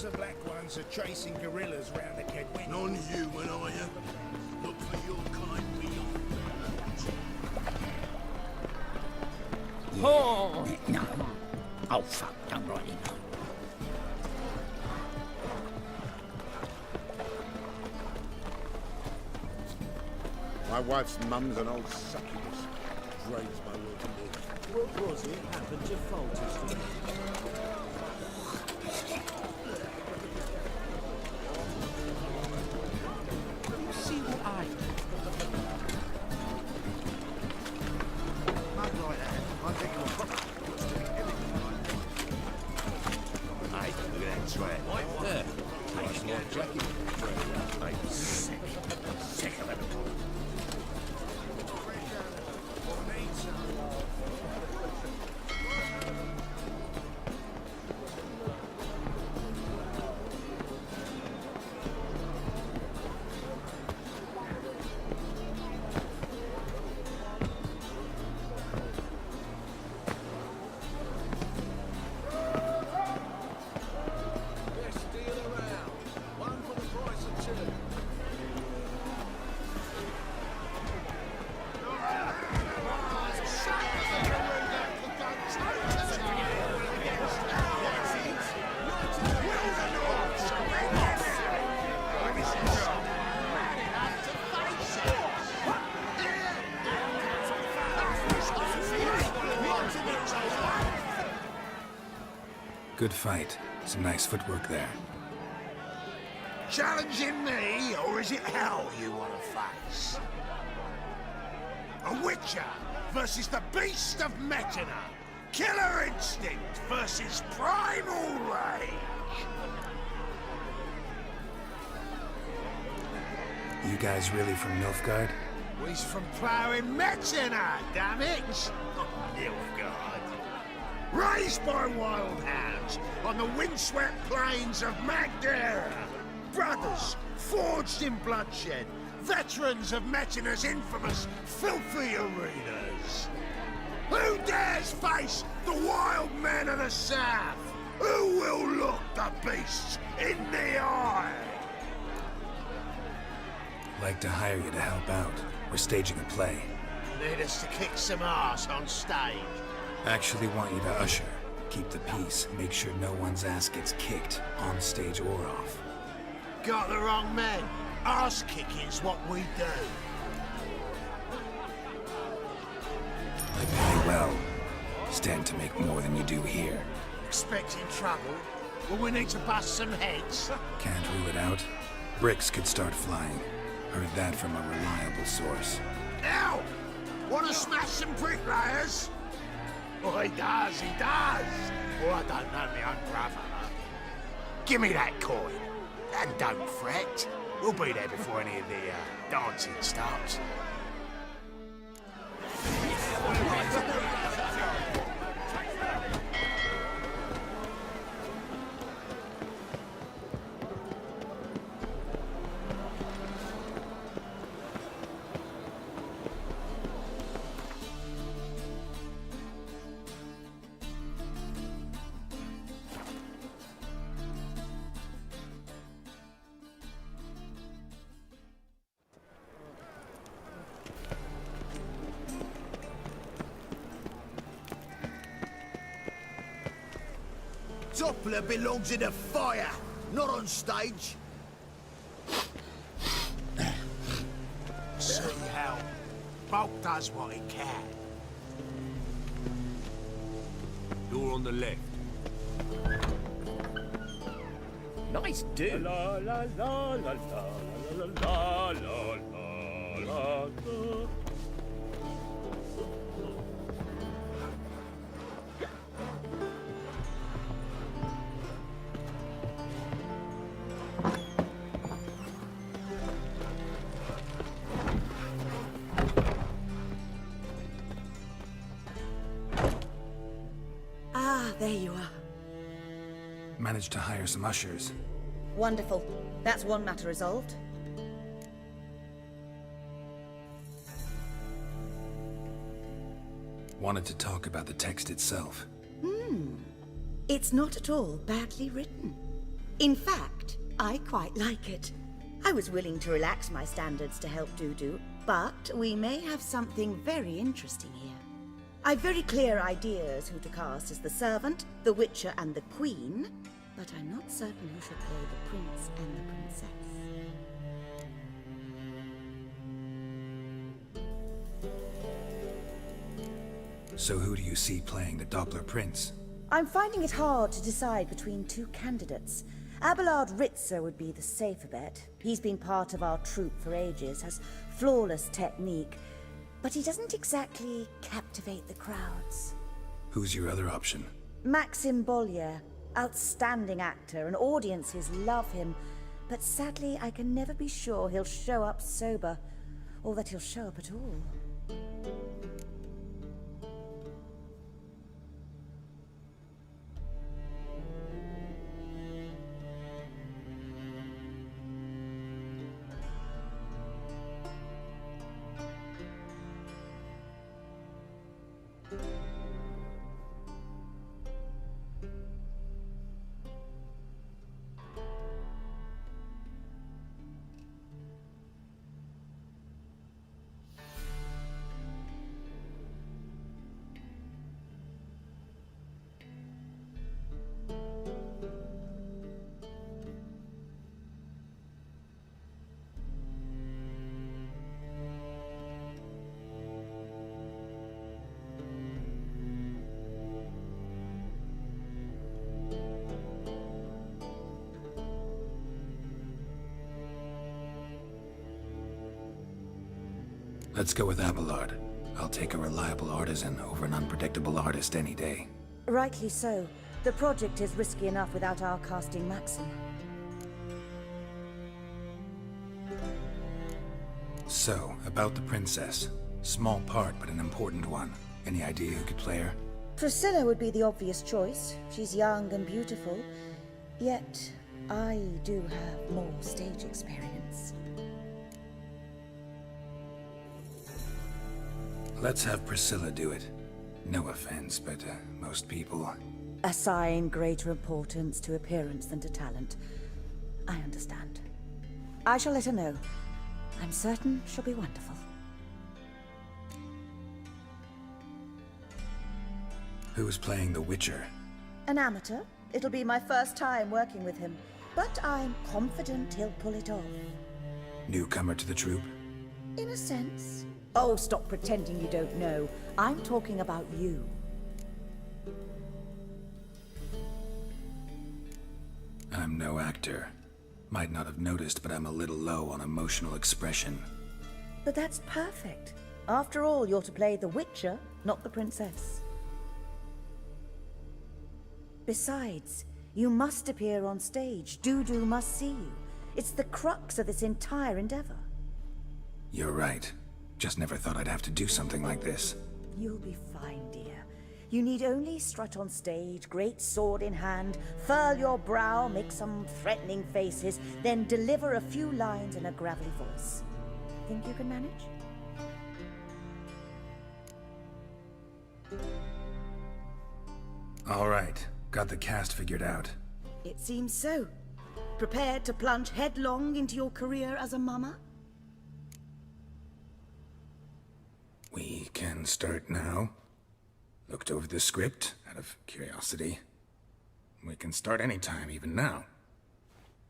The black ones are chasing gorillas round the Kedwin. None human, are you? Look for your kind beyond. Oh! No. Oh, fuck. Don't write it. My wife's mum's an old succubus. Drains my will to live. What was it happened to Folters? See what I... Mad right there. I think you'll fuck. Hey, look at that track. Right there. Nice long jacket. I'm sick. Sick of it. Good fight. Some nice footwork there. Challenging me, or is it hell you want to face? A Witcher versus the Beast of Metina. Killer instinct versus primal rage. You guys really from Nilfgaard? We's from ploughing Metina, damn it! Nilfgaard. Raised by wild hounds on the windswept plains of Magdera. Brothers, forged in bloodshed. Veterans of Metina's infamous filthy arenas. Who dares face the wild men of the south? Who will look the beasts in the eye? Like to hire you to help out. We're staging a play. Need us to kick some ass on stage. Actually want you to usher. Keep the peace. Make sure no one's ass gets kicked, on stage or off. Got the wrong men. Ass kicking's what we do. I pay well. Stand to make more than you do here. Expecting trouble? Well, we need to bust some heads. Can't rule it out. Bricks could start flying. Heard that from a reliable source. Ow! Wanna smash some bricklayers? Oh, he does, he does. Oh, I don't know my own brother. Give me that coin. And don't fret. We'll be there before any of the dancing starts. Doppler belongs in a fire, not on stage. See how Bulk does what he can. Door on the left. Nice dude. La la la la la la la la la la. Ah, there you are. Managed to hire some ushers. Wonderful. That's one matter resolved. Wanted to talk about the text itself. It's not at all badly written. In fact, I quite like it. I was willing to relax my standards to help Dudu, but we may have something very interesting here. I've very clear ideas who to cast as the servant, the Witcher, and the Queen, but I'm not certain who should play the Prince and the Princess. So who do you see playing the Doppler Prince? I'm finding it hard to decide between two candidates. Abelard Ritzer would be the safer bet. He's been part of our troupe for ages, has flawless technique, but he doesn't exactly captivate the crowds. Who's your other option? Maxim Bollier, outstanding actor, and audiences love him, but sadly I can never be sure he'll show up sober, or that he'll show up at all. Let's go with Abelard. I'll take a reliable artisan over an unpredictable artist any day. Rightly so. The project is risky enough without our casting Maxim. So, about the princess. Small part, but an important one. Any idea who could play her? Priscilla would be the obvious choice. She's young and beautiful. Yet, I do have more stage experience. Let's have Priscilla do it. No offense, but most people... Assign greater importance to appearance than to talent. I understand. I shall let her know. I'm certain she'll be wonderful. Who's playing the Witcher? An amateur. It'll be my first time working with him, but I'm confident he'll pull it off. Newcomer to the troupe? In a sense. Oh, stop pretending you don't know. I'm talking about you. I'm no actor. Might not have noticed, but I'm a little low on emotional expression. But that's perfect. After all, you're to play the Witcher, not the princess. Besides, you must appear on stage. Dudu must see you. It's the crux of this entire endeavor. You're right. Just never thought I'd have to do something like this. You'll be fine, dear. You need only strut on stage, great sword in hand, furl your brow, make some threatening faces, then deliver a few lines in a gravelly voice. Think you can manage? All right. Got the cast figured out. It seems so. Prepared to plunge headlong into your career as a mama? We can start now. Looked over the script, out of curiosity. We can start anytime, even now.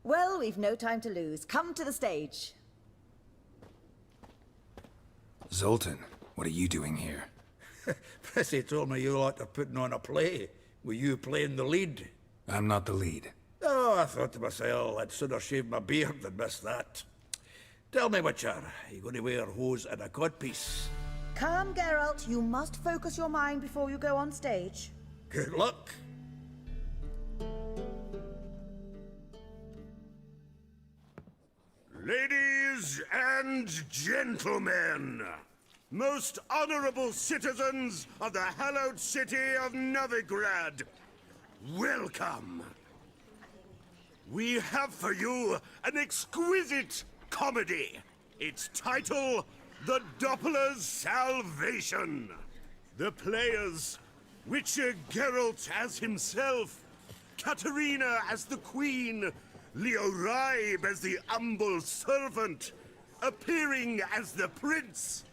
Well, we've no time to lose. Come to the stage. Zoltan, what are you doing here? Prissy told me you lot are putting on a play. Were you playing the lead? I'm not the lead. Oh, I thought to myself, I'd sooner shave my beard than miss that. Tell me, Witcher, are you going to wear hose and a codpiece? Calm, Geralt. You must focus your mind before you go on stage. Good luck. Ladies and gentlemen, most honorable citizens of the hallowed city of Novigrad, welcome. We have for you an exquisite comedy. Its title, The Doppler's Salvation. The players, Witcher Geralt as himself, Katerina as the Queen, Leo Raib as the humble servant, appearing as the Prince,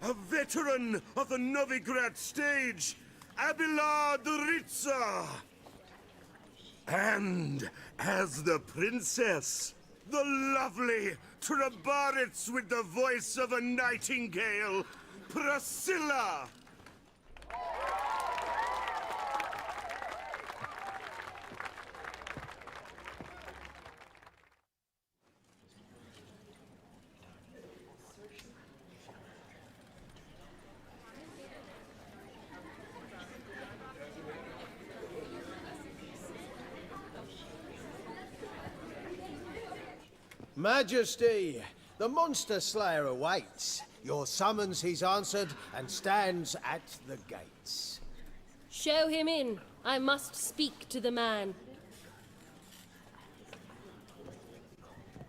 a veteran of the Novigrad stage, Abelard the Ritzer. And as the Princess, the lovely Trabaritz with the voice of a nightingale, Priscilla. Majesty, the Monster Slayer awaits. Your summons he's answered and stands at the gates. Show him in. I must speak to the man.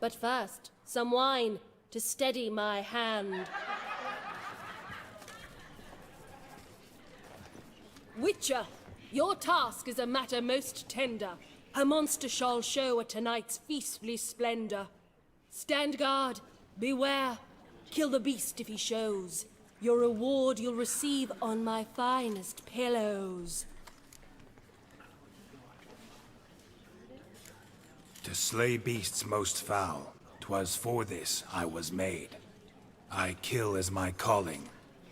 But first, some wine to steady my hand. Witcher, your task is a matter most tender. A monster shall show at tonight's feastly splendor. Stand guard, beware, kill the beast if he shows. Your reward you'll receive on my finest pillows. To slay beasts most foul, 'twas for this I was made. I kill as my calling,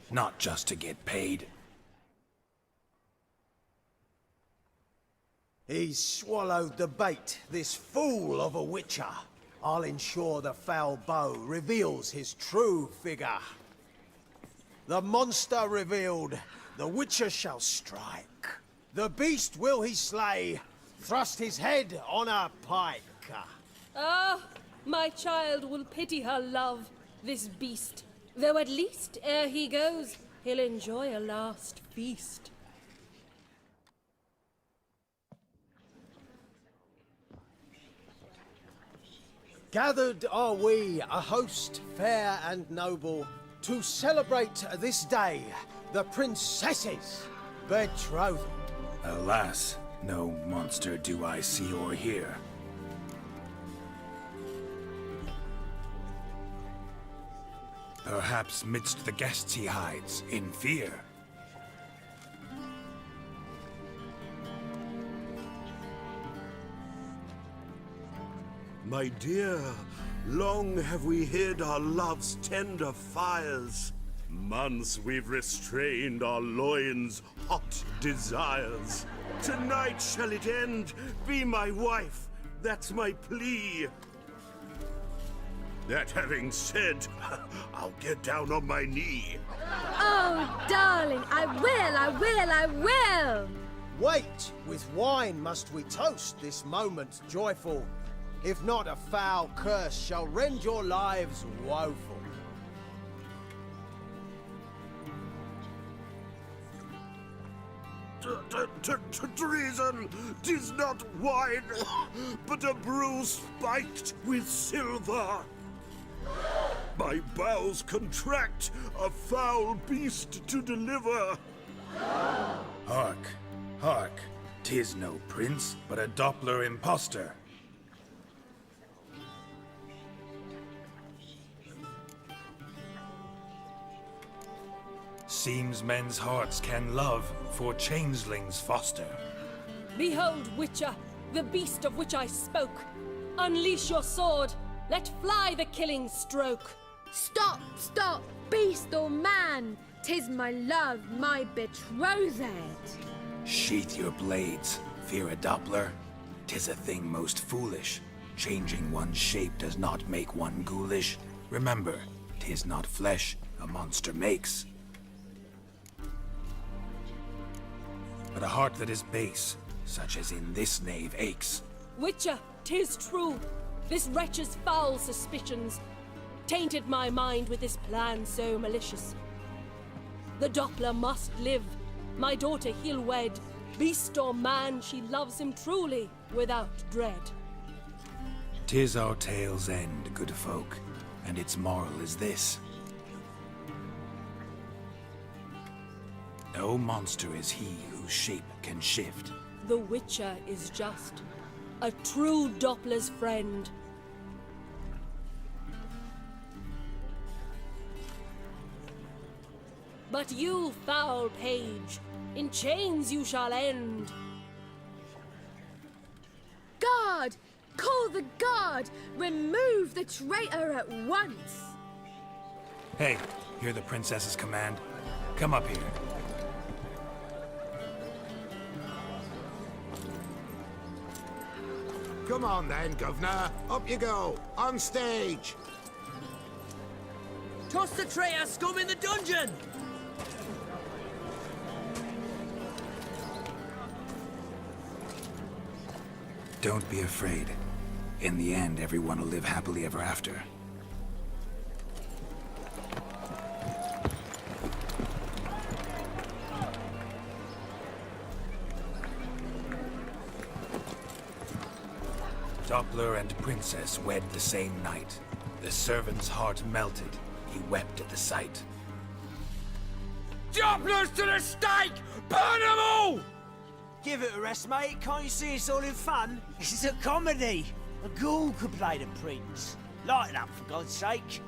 not just to get paid. He's swallowed the bait, this fool of a Witcher. I'll ensure the foul bow reveals his true figure. The monster revealed, the Witcher shall strike. The beast will he slay, thrust his head on a pike. Ah, my child will pity her love, this beast. Though at least, ere he goes, he'll enjoy a last feast. Gathered are we, a host fair and noble, to celebrate this day, the princess's betrothal. Alas, no monster do I see or hear. Perhaps midst the guests he hides, in fear. My dear, long have we hid our love's tender fires. Months we've restrained our loins' hot desires. Tonight shall it end, be my wife, that's my plea. That having said, I'll get down on my knee. Oh, darling, I will! Wait, with wine must we toast this moment joyful. If not, a foul curse shall rend your lives woeful. Treason! 'Tis not wine, but a brew spiked with silver. My bowels contract, a foul beast to deliver. Hark, hark, 'tis no prince, but a Doppler impostor. Seems men's hearts can love, for changelings foster. Behold, Witcher, the beast of which I spoke. Unleash your sword. Let fly the killing stroke. Stop, stop, beast or man! 'Tis my love, my betrothed. Sheath your blades, fear a Doppler. 'Tis a thing most foolish. Changing one's shape does not make one ghoulish. Remember, 'tis not flesh a monster makes, but a heart that is base, such as in this knave aches. Witcher, 'tis true. This wretch's foul suspicions tainted my mind with this plan so malicious. The Doppler must live. My daughter he'll wed. Beast or man, she loves him truly, without dread. 'Tis our tale's end, good folk, and its moral is this. No monster is he whose shape can shift. The Witcher is just a true Doppler's friend. But you, foul page, in chains you shall end. Guard! Call the guard! Remove the traitor at once! Hey, hear the princess's command? Come up here. Come on then, Governor. Up you go. On stage. Toss the traitor scum in the dungeon! Don't be afraid. In the end, everyone will live happily ever after. Doppler and princess wed the same night. The servant's heart melted. He wept at the sight. Dopplers to the stake! Burn them all! Give it a rest, mate. Can't you see it's all in fun? This is a comedy. A ghoul could play the prince. Lighten up, for God's sake.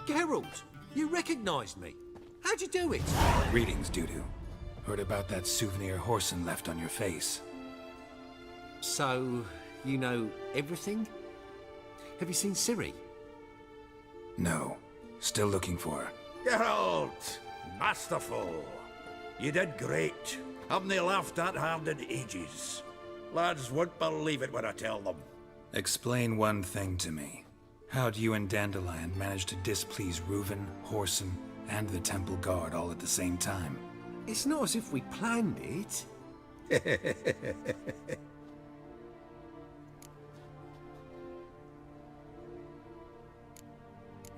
Geralt, you recognized me. How'd you do it? Greetings, Dudu. Heard about that souvenir Horson left on your face. So, you know everything? Have you seen Ciri? No. Still looking for her. Geralt! Masterful! You did great. Haven't they laughed that hard in ages? Lads won't believe it when I tell them. Explain one thing to me. How'd you and Dandelion manage to displease Reuven, Horson, and the Temple Guard all at the same time? It's not as if we planned it.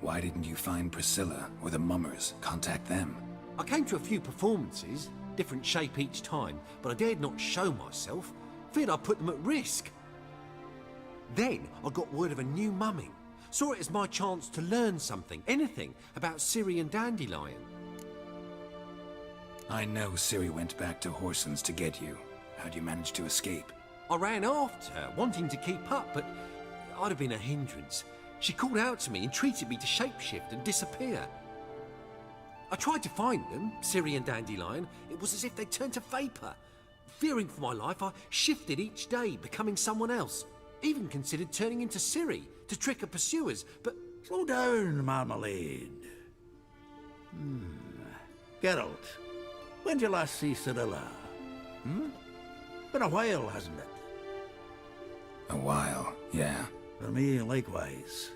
Why didn't you find Priscilla or the Mummers? Contact them. I came to a few performances, different shape each time, but I dared not show myself. Feared I'd put them at risk. Then I got word of a new mumming. Saw it as my chance to learn something, anything, about Ciri and Dandelion. I know Ciri went back to Horson's to get you. How'd you manage to escape? I ran after her, wanting to keep up, but I'd have been a hindrance. She called out to me, entreated me to shapeshift and disappear. I tried to find them, Ciri and Dandelion. It was as if they turned to vapour. Fearing for my life, I shifted each day, becoming someone else. Even considered turning into Ciri to trick her pursuers, but... Slow down, Marmalade. Geralt, when did you last see Cirilla? Been a while, hasn't it? A while, yeah. For me, likewise.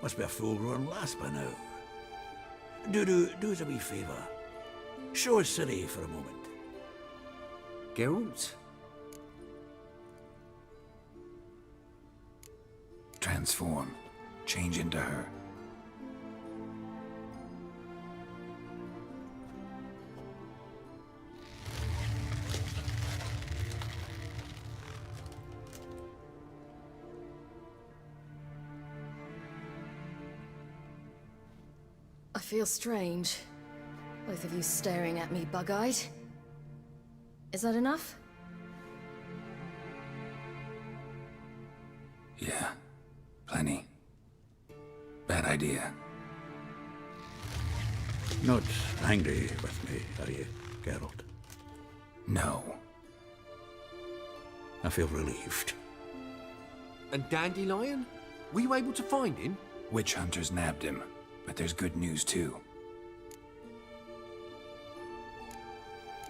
Must be a full-grown lass by now. Do us a wee favour. Show us Ciri for a moment. Geralt? Transform. Change into her. I feel strange. Both of you staring at me bug-eyed. Is that enough? Yeah. Plenty. Bad idea. Not angry with me, are you, Geralt? No. I feel relieved. And Dandelion? Were you able to find him? Witch hunters nabbed him, but there's good news too.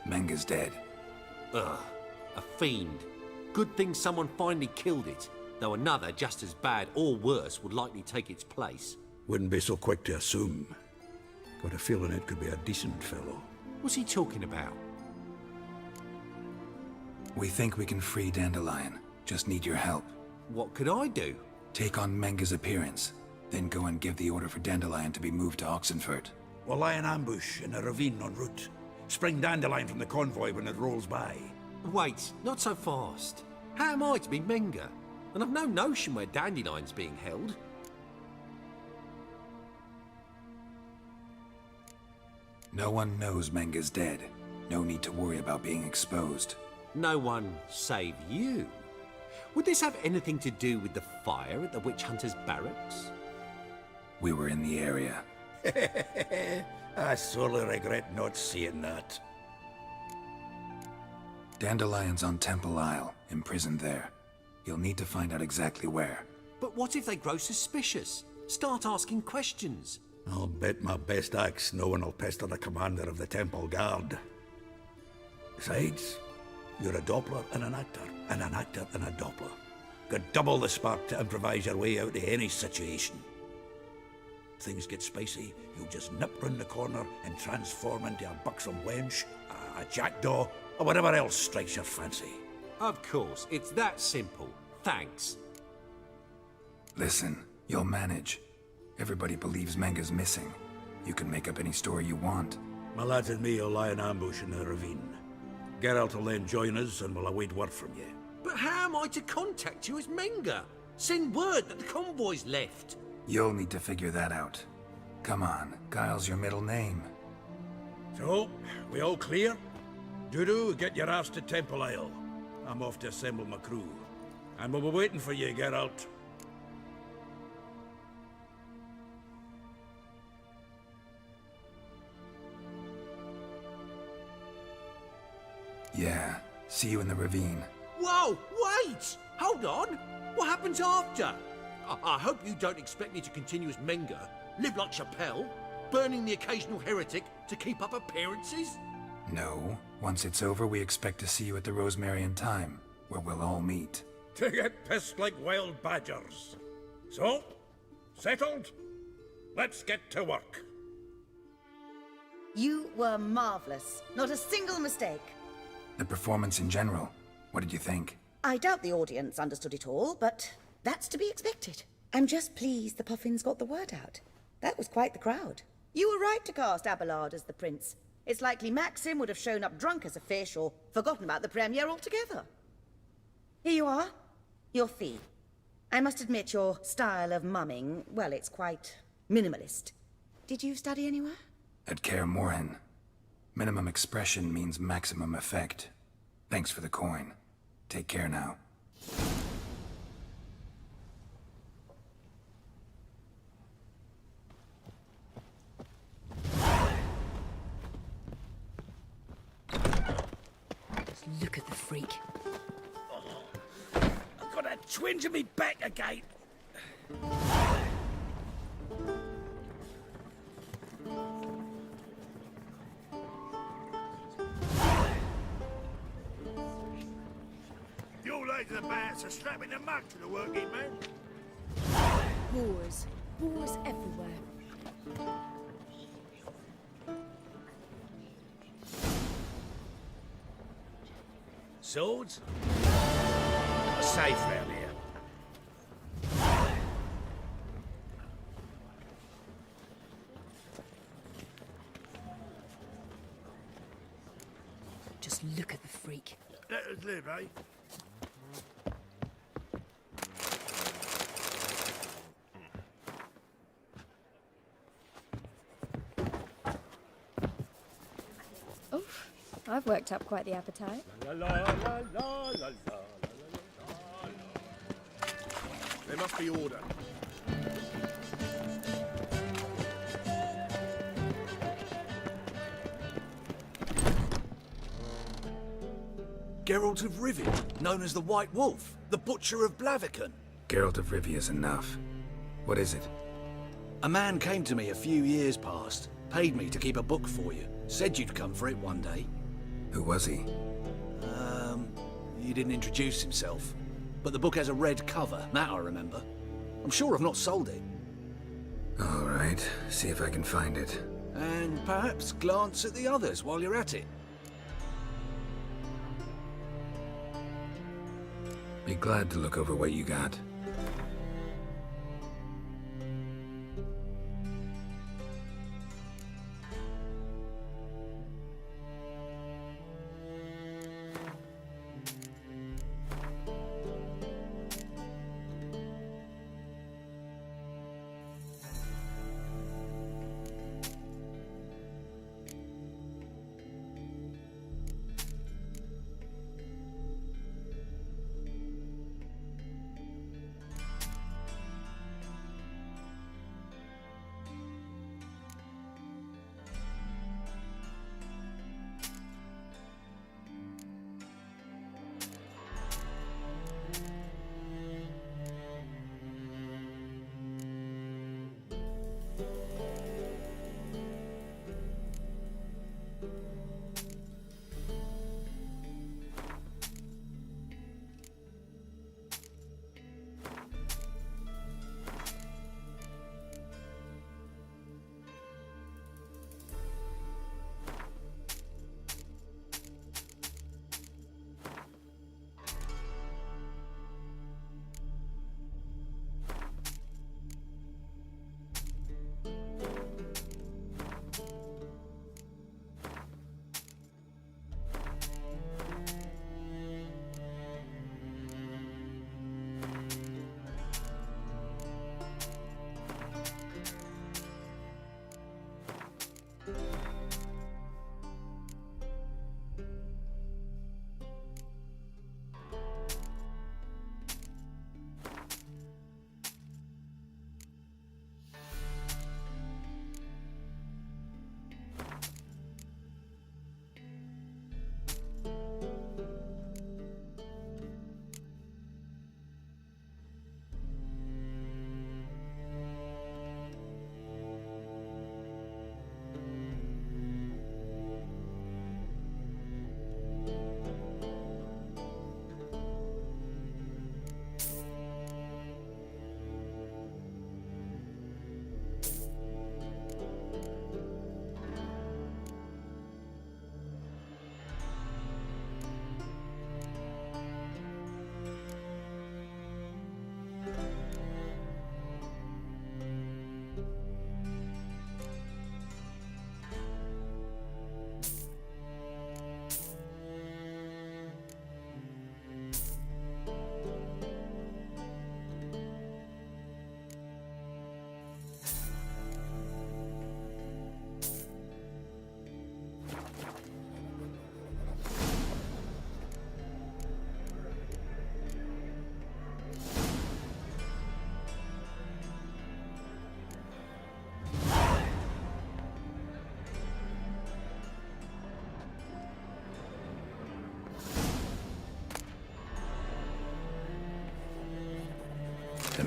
Menga's dead. Ugh, a fiend. Good thing someone finally killed it, though another just as bad or worse would likely take its place. Wouldn't be so quick to assume. Got a feeling it could be a decent fellow. What's he talking about? We think we can free Dandelion. Just need your help. What could I do? Take on Menga's appearance, then go and give the order for Dandelion to be moved to Oxenfurt. We'll lie in ambush in a ravine en route. Spring Dandelion from the convoy when it rolls by. Wait, not so fast. How am I to be Menga? And I've no notion where Dandelion's being held. No one knows Menga's dead. No need to worry about being exposed. No one save you. Would this have anything to do with the fire at the witch hunters' barracks? We were in the area. I sorely regret not seeing that. Dandelion's on Temple Isle, imprisoned there. You'll need to find out exactly where. But what if they grow suspicious? Start asking questions? I'll bet my best axe no one will pester the commander of the Temple Guard. Besides, you're a Doppler and an actor and a Doppler. Got double the spark to improvise your way out of any situation. Things get spicy, you'll just nip round the corner and transform into a buxom wench, a jackdaw, or whatever else strikes your fancy. Of course, it's that simple. Thanks. Listen, you'll manage. Everybody believes Menga's missing. You can make up any story you want. My lads and me will lie in ambush in the ravine. Geralt will then join us and we'll await word from you. But how am I to contact you as Menga? Send word that the convoy's left. You'll need to figure that out. Come on, Guile's your middle name. So, we all clear? Dudu, get your ass to Temple Isle. I'm off to assemble my crew. And we'll be waiting for you, Geralt. Yeah. See you in the ravine. Whoa, wait! Hold on! What happens after? I hope you don't expect me to continue as Menger, live like Chappelle, burning the occasional heretic to keep up appearances? No. Once it's over, we expect to see you at the Rosemary and Thyme, where we'll all meet. To get pissed like wild badgers. So, settled? Let's get to work. You were marvelous. Not a single mistake. The performance in general, what did you think? I doubt the audience understood it all, but that's to be expected. I'm just pleased the Puffins got the word out. That was quite the crowd. You were right to cast Abelard as the prince. It's likely Maxim would have shown up drunk as a fish or forgotten about the premiere altogether. Here you are. Your fee. I must admit your style of mumming, well, it's quite minimalist. Did you study anywhere? At Kaer Morhen. Minimum expression means maximum effect. Thanks for the coin. Take care now. Just look at the freak. I've got a twinge in me back again. You ladies and bats are strapping the mug to the working man. Wars. Wars everywhere. Swords? Not safe round here. Just look at the freak. Let us live, eh? Oh, I've worked up quite the appetite. La la la la la la la. There must be order. Geralt of Rivia, known as the White Wolf, the Butcher of Blaviken. Geralt of Rivia is enough. What is it? A man came to me a few years past, paid me to keep a book for you, said you'd come for it one day. Who was he? He didn't introduce himself, but the book has a red cover, that I remember. I'm sure I've not sold it. All right, see if I can find it. And perhaps glance at the others while you're at it. Be glad to look over what you got.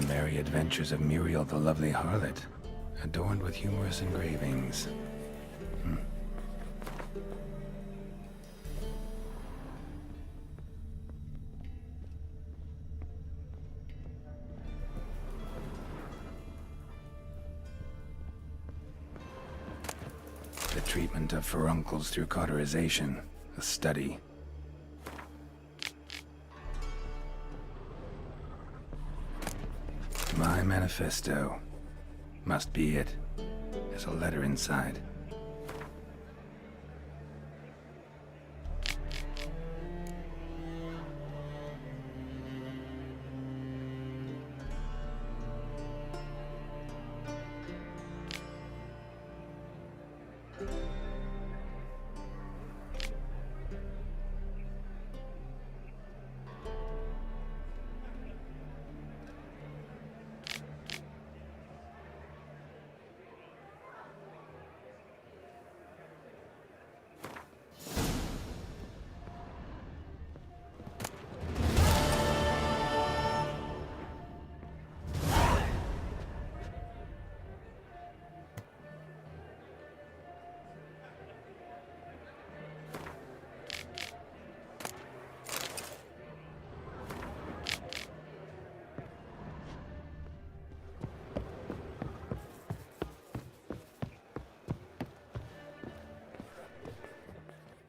Merry Adventures of Muriel the Lovely Harlot, adorned with humorous engravings. The treatment of furuncles through cauterization, a study. My manifesto. Must be it. There's a letter inside.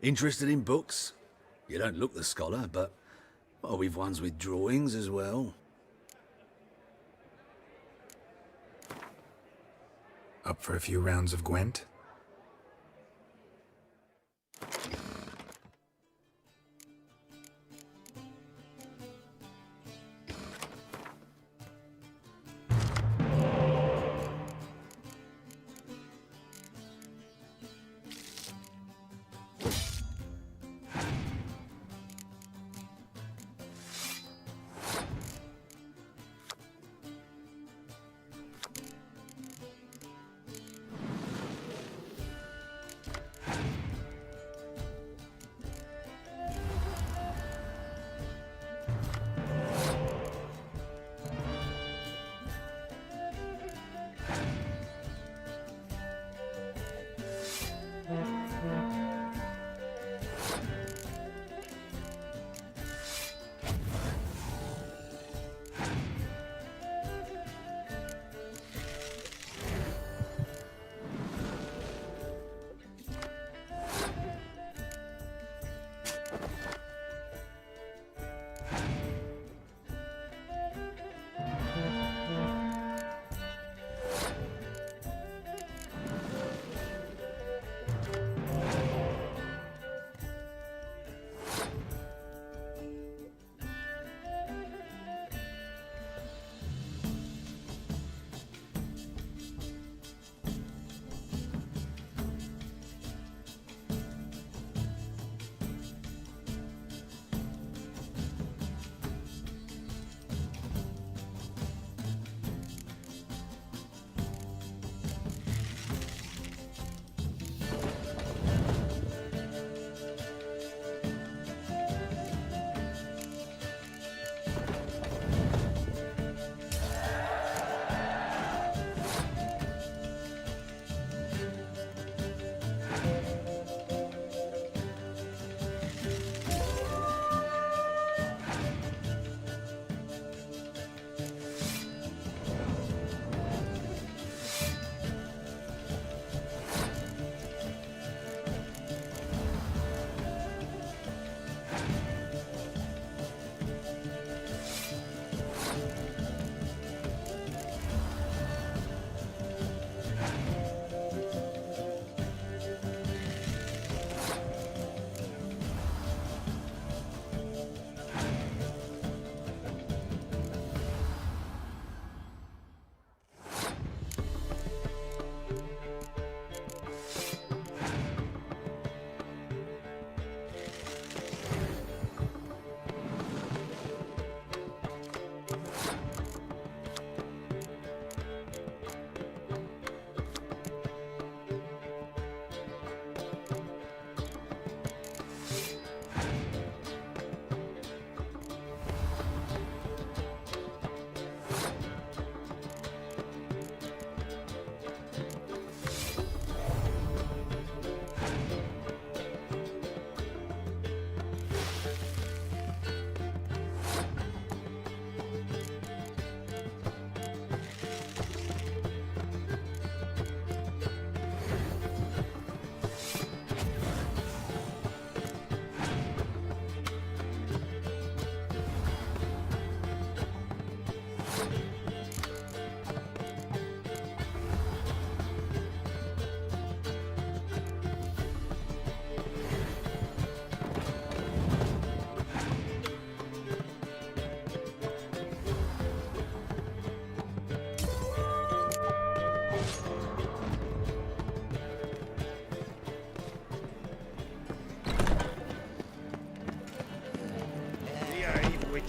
Interested in books? You don't look the scholar, but well, we've ones with drawings as well. Up for a few rounds of Gwent?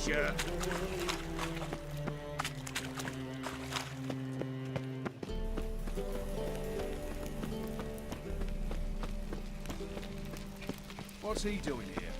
shirt. What's he doing here?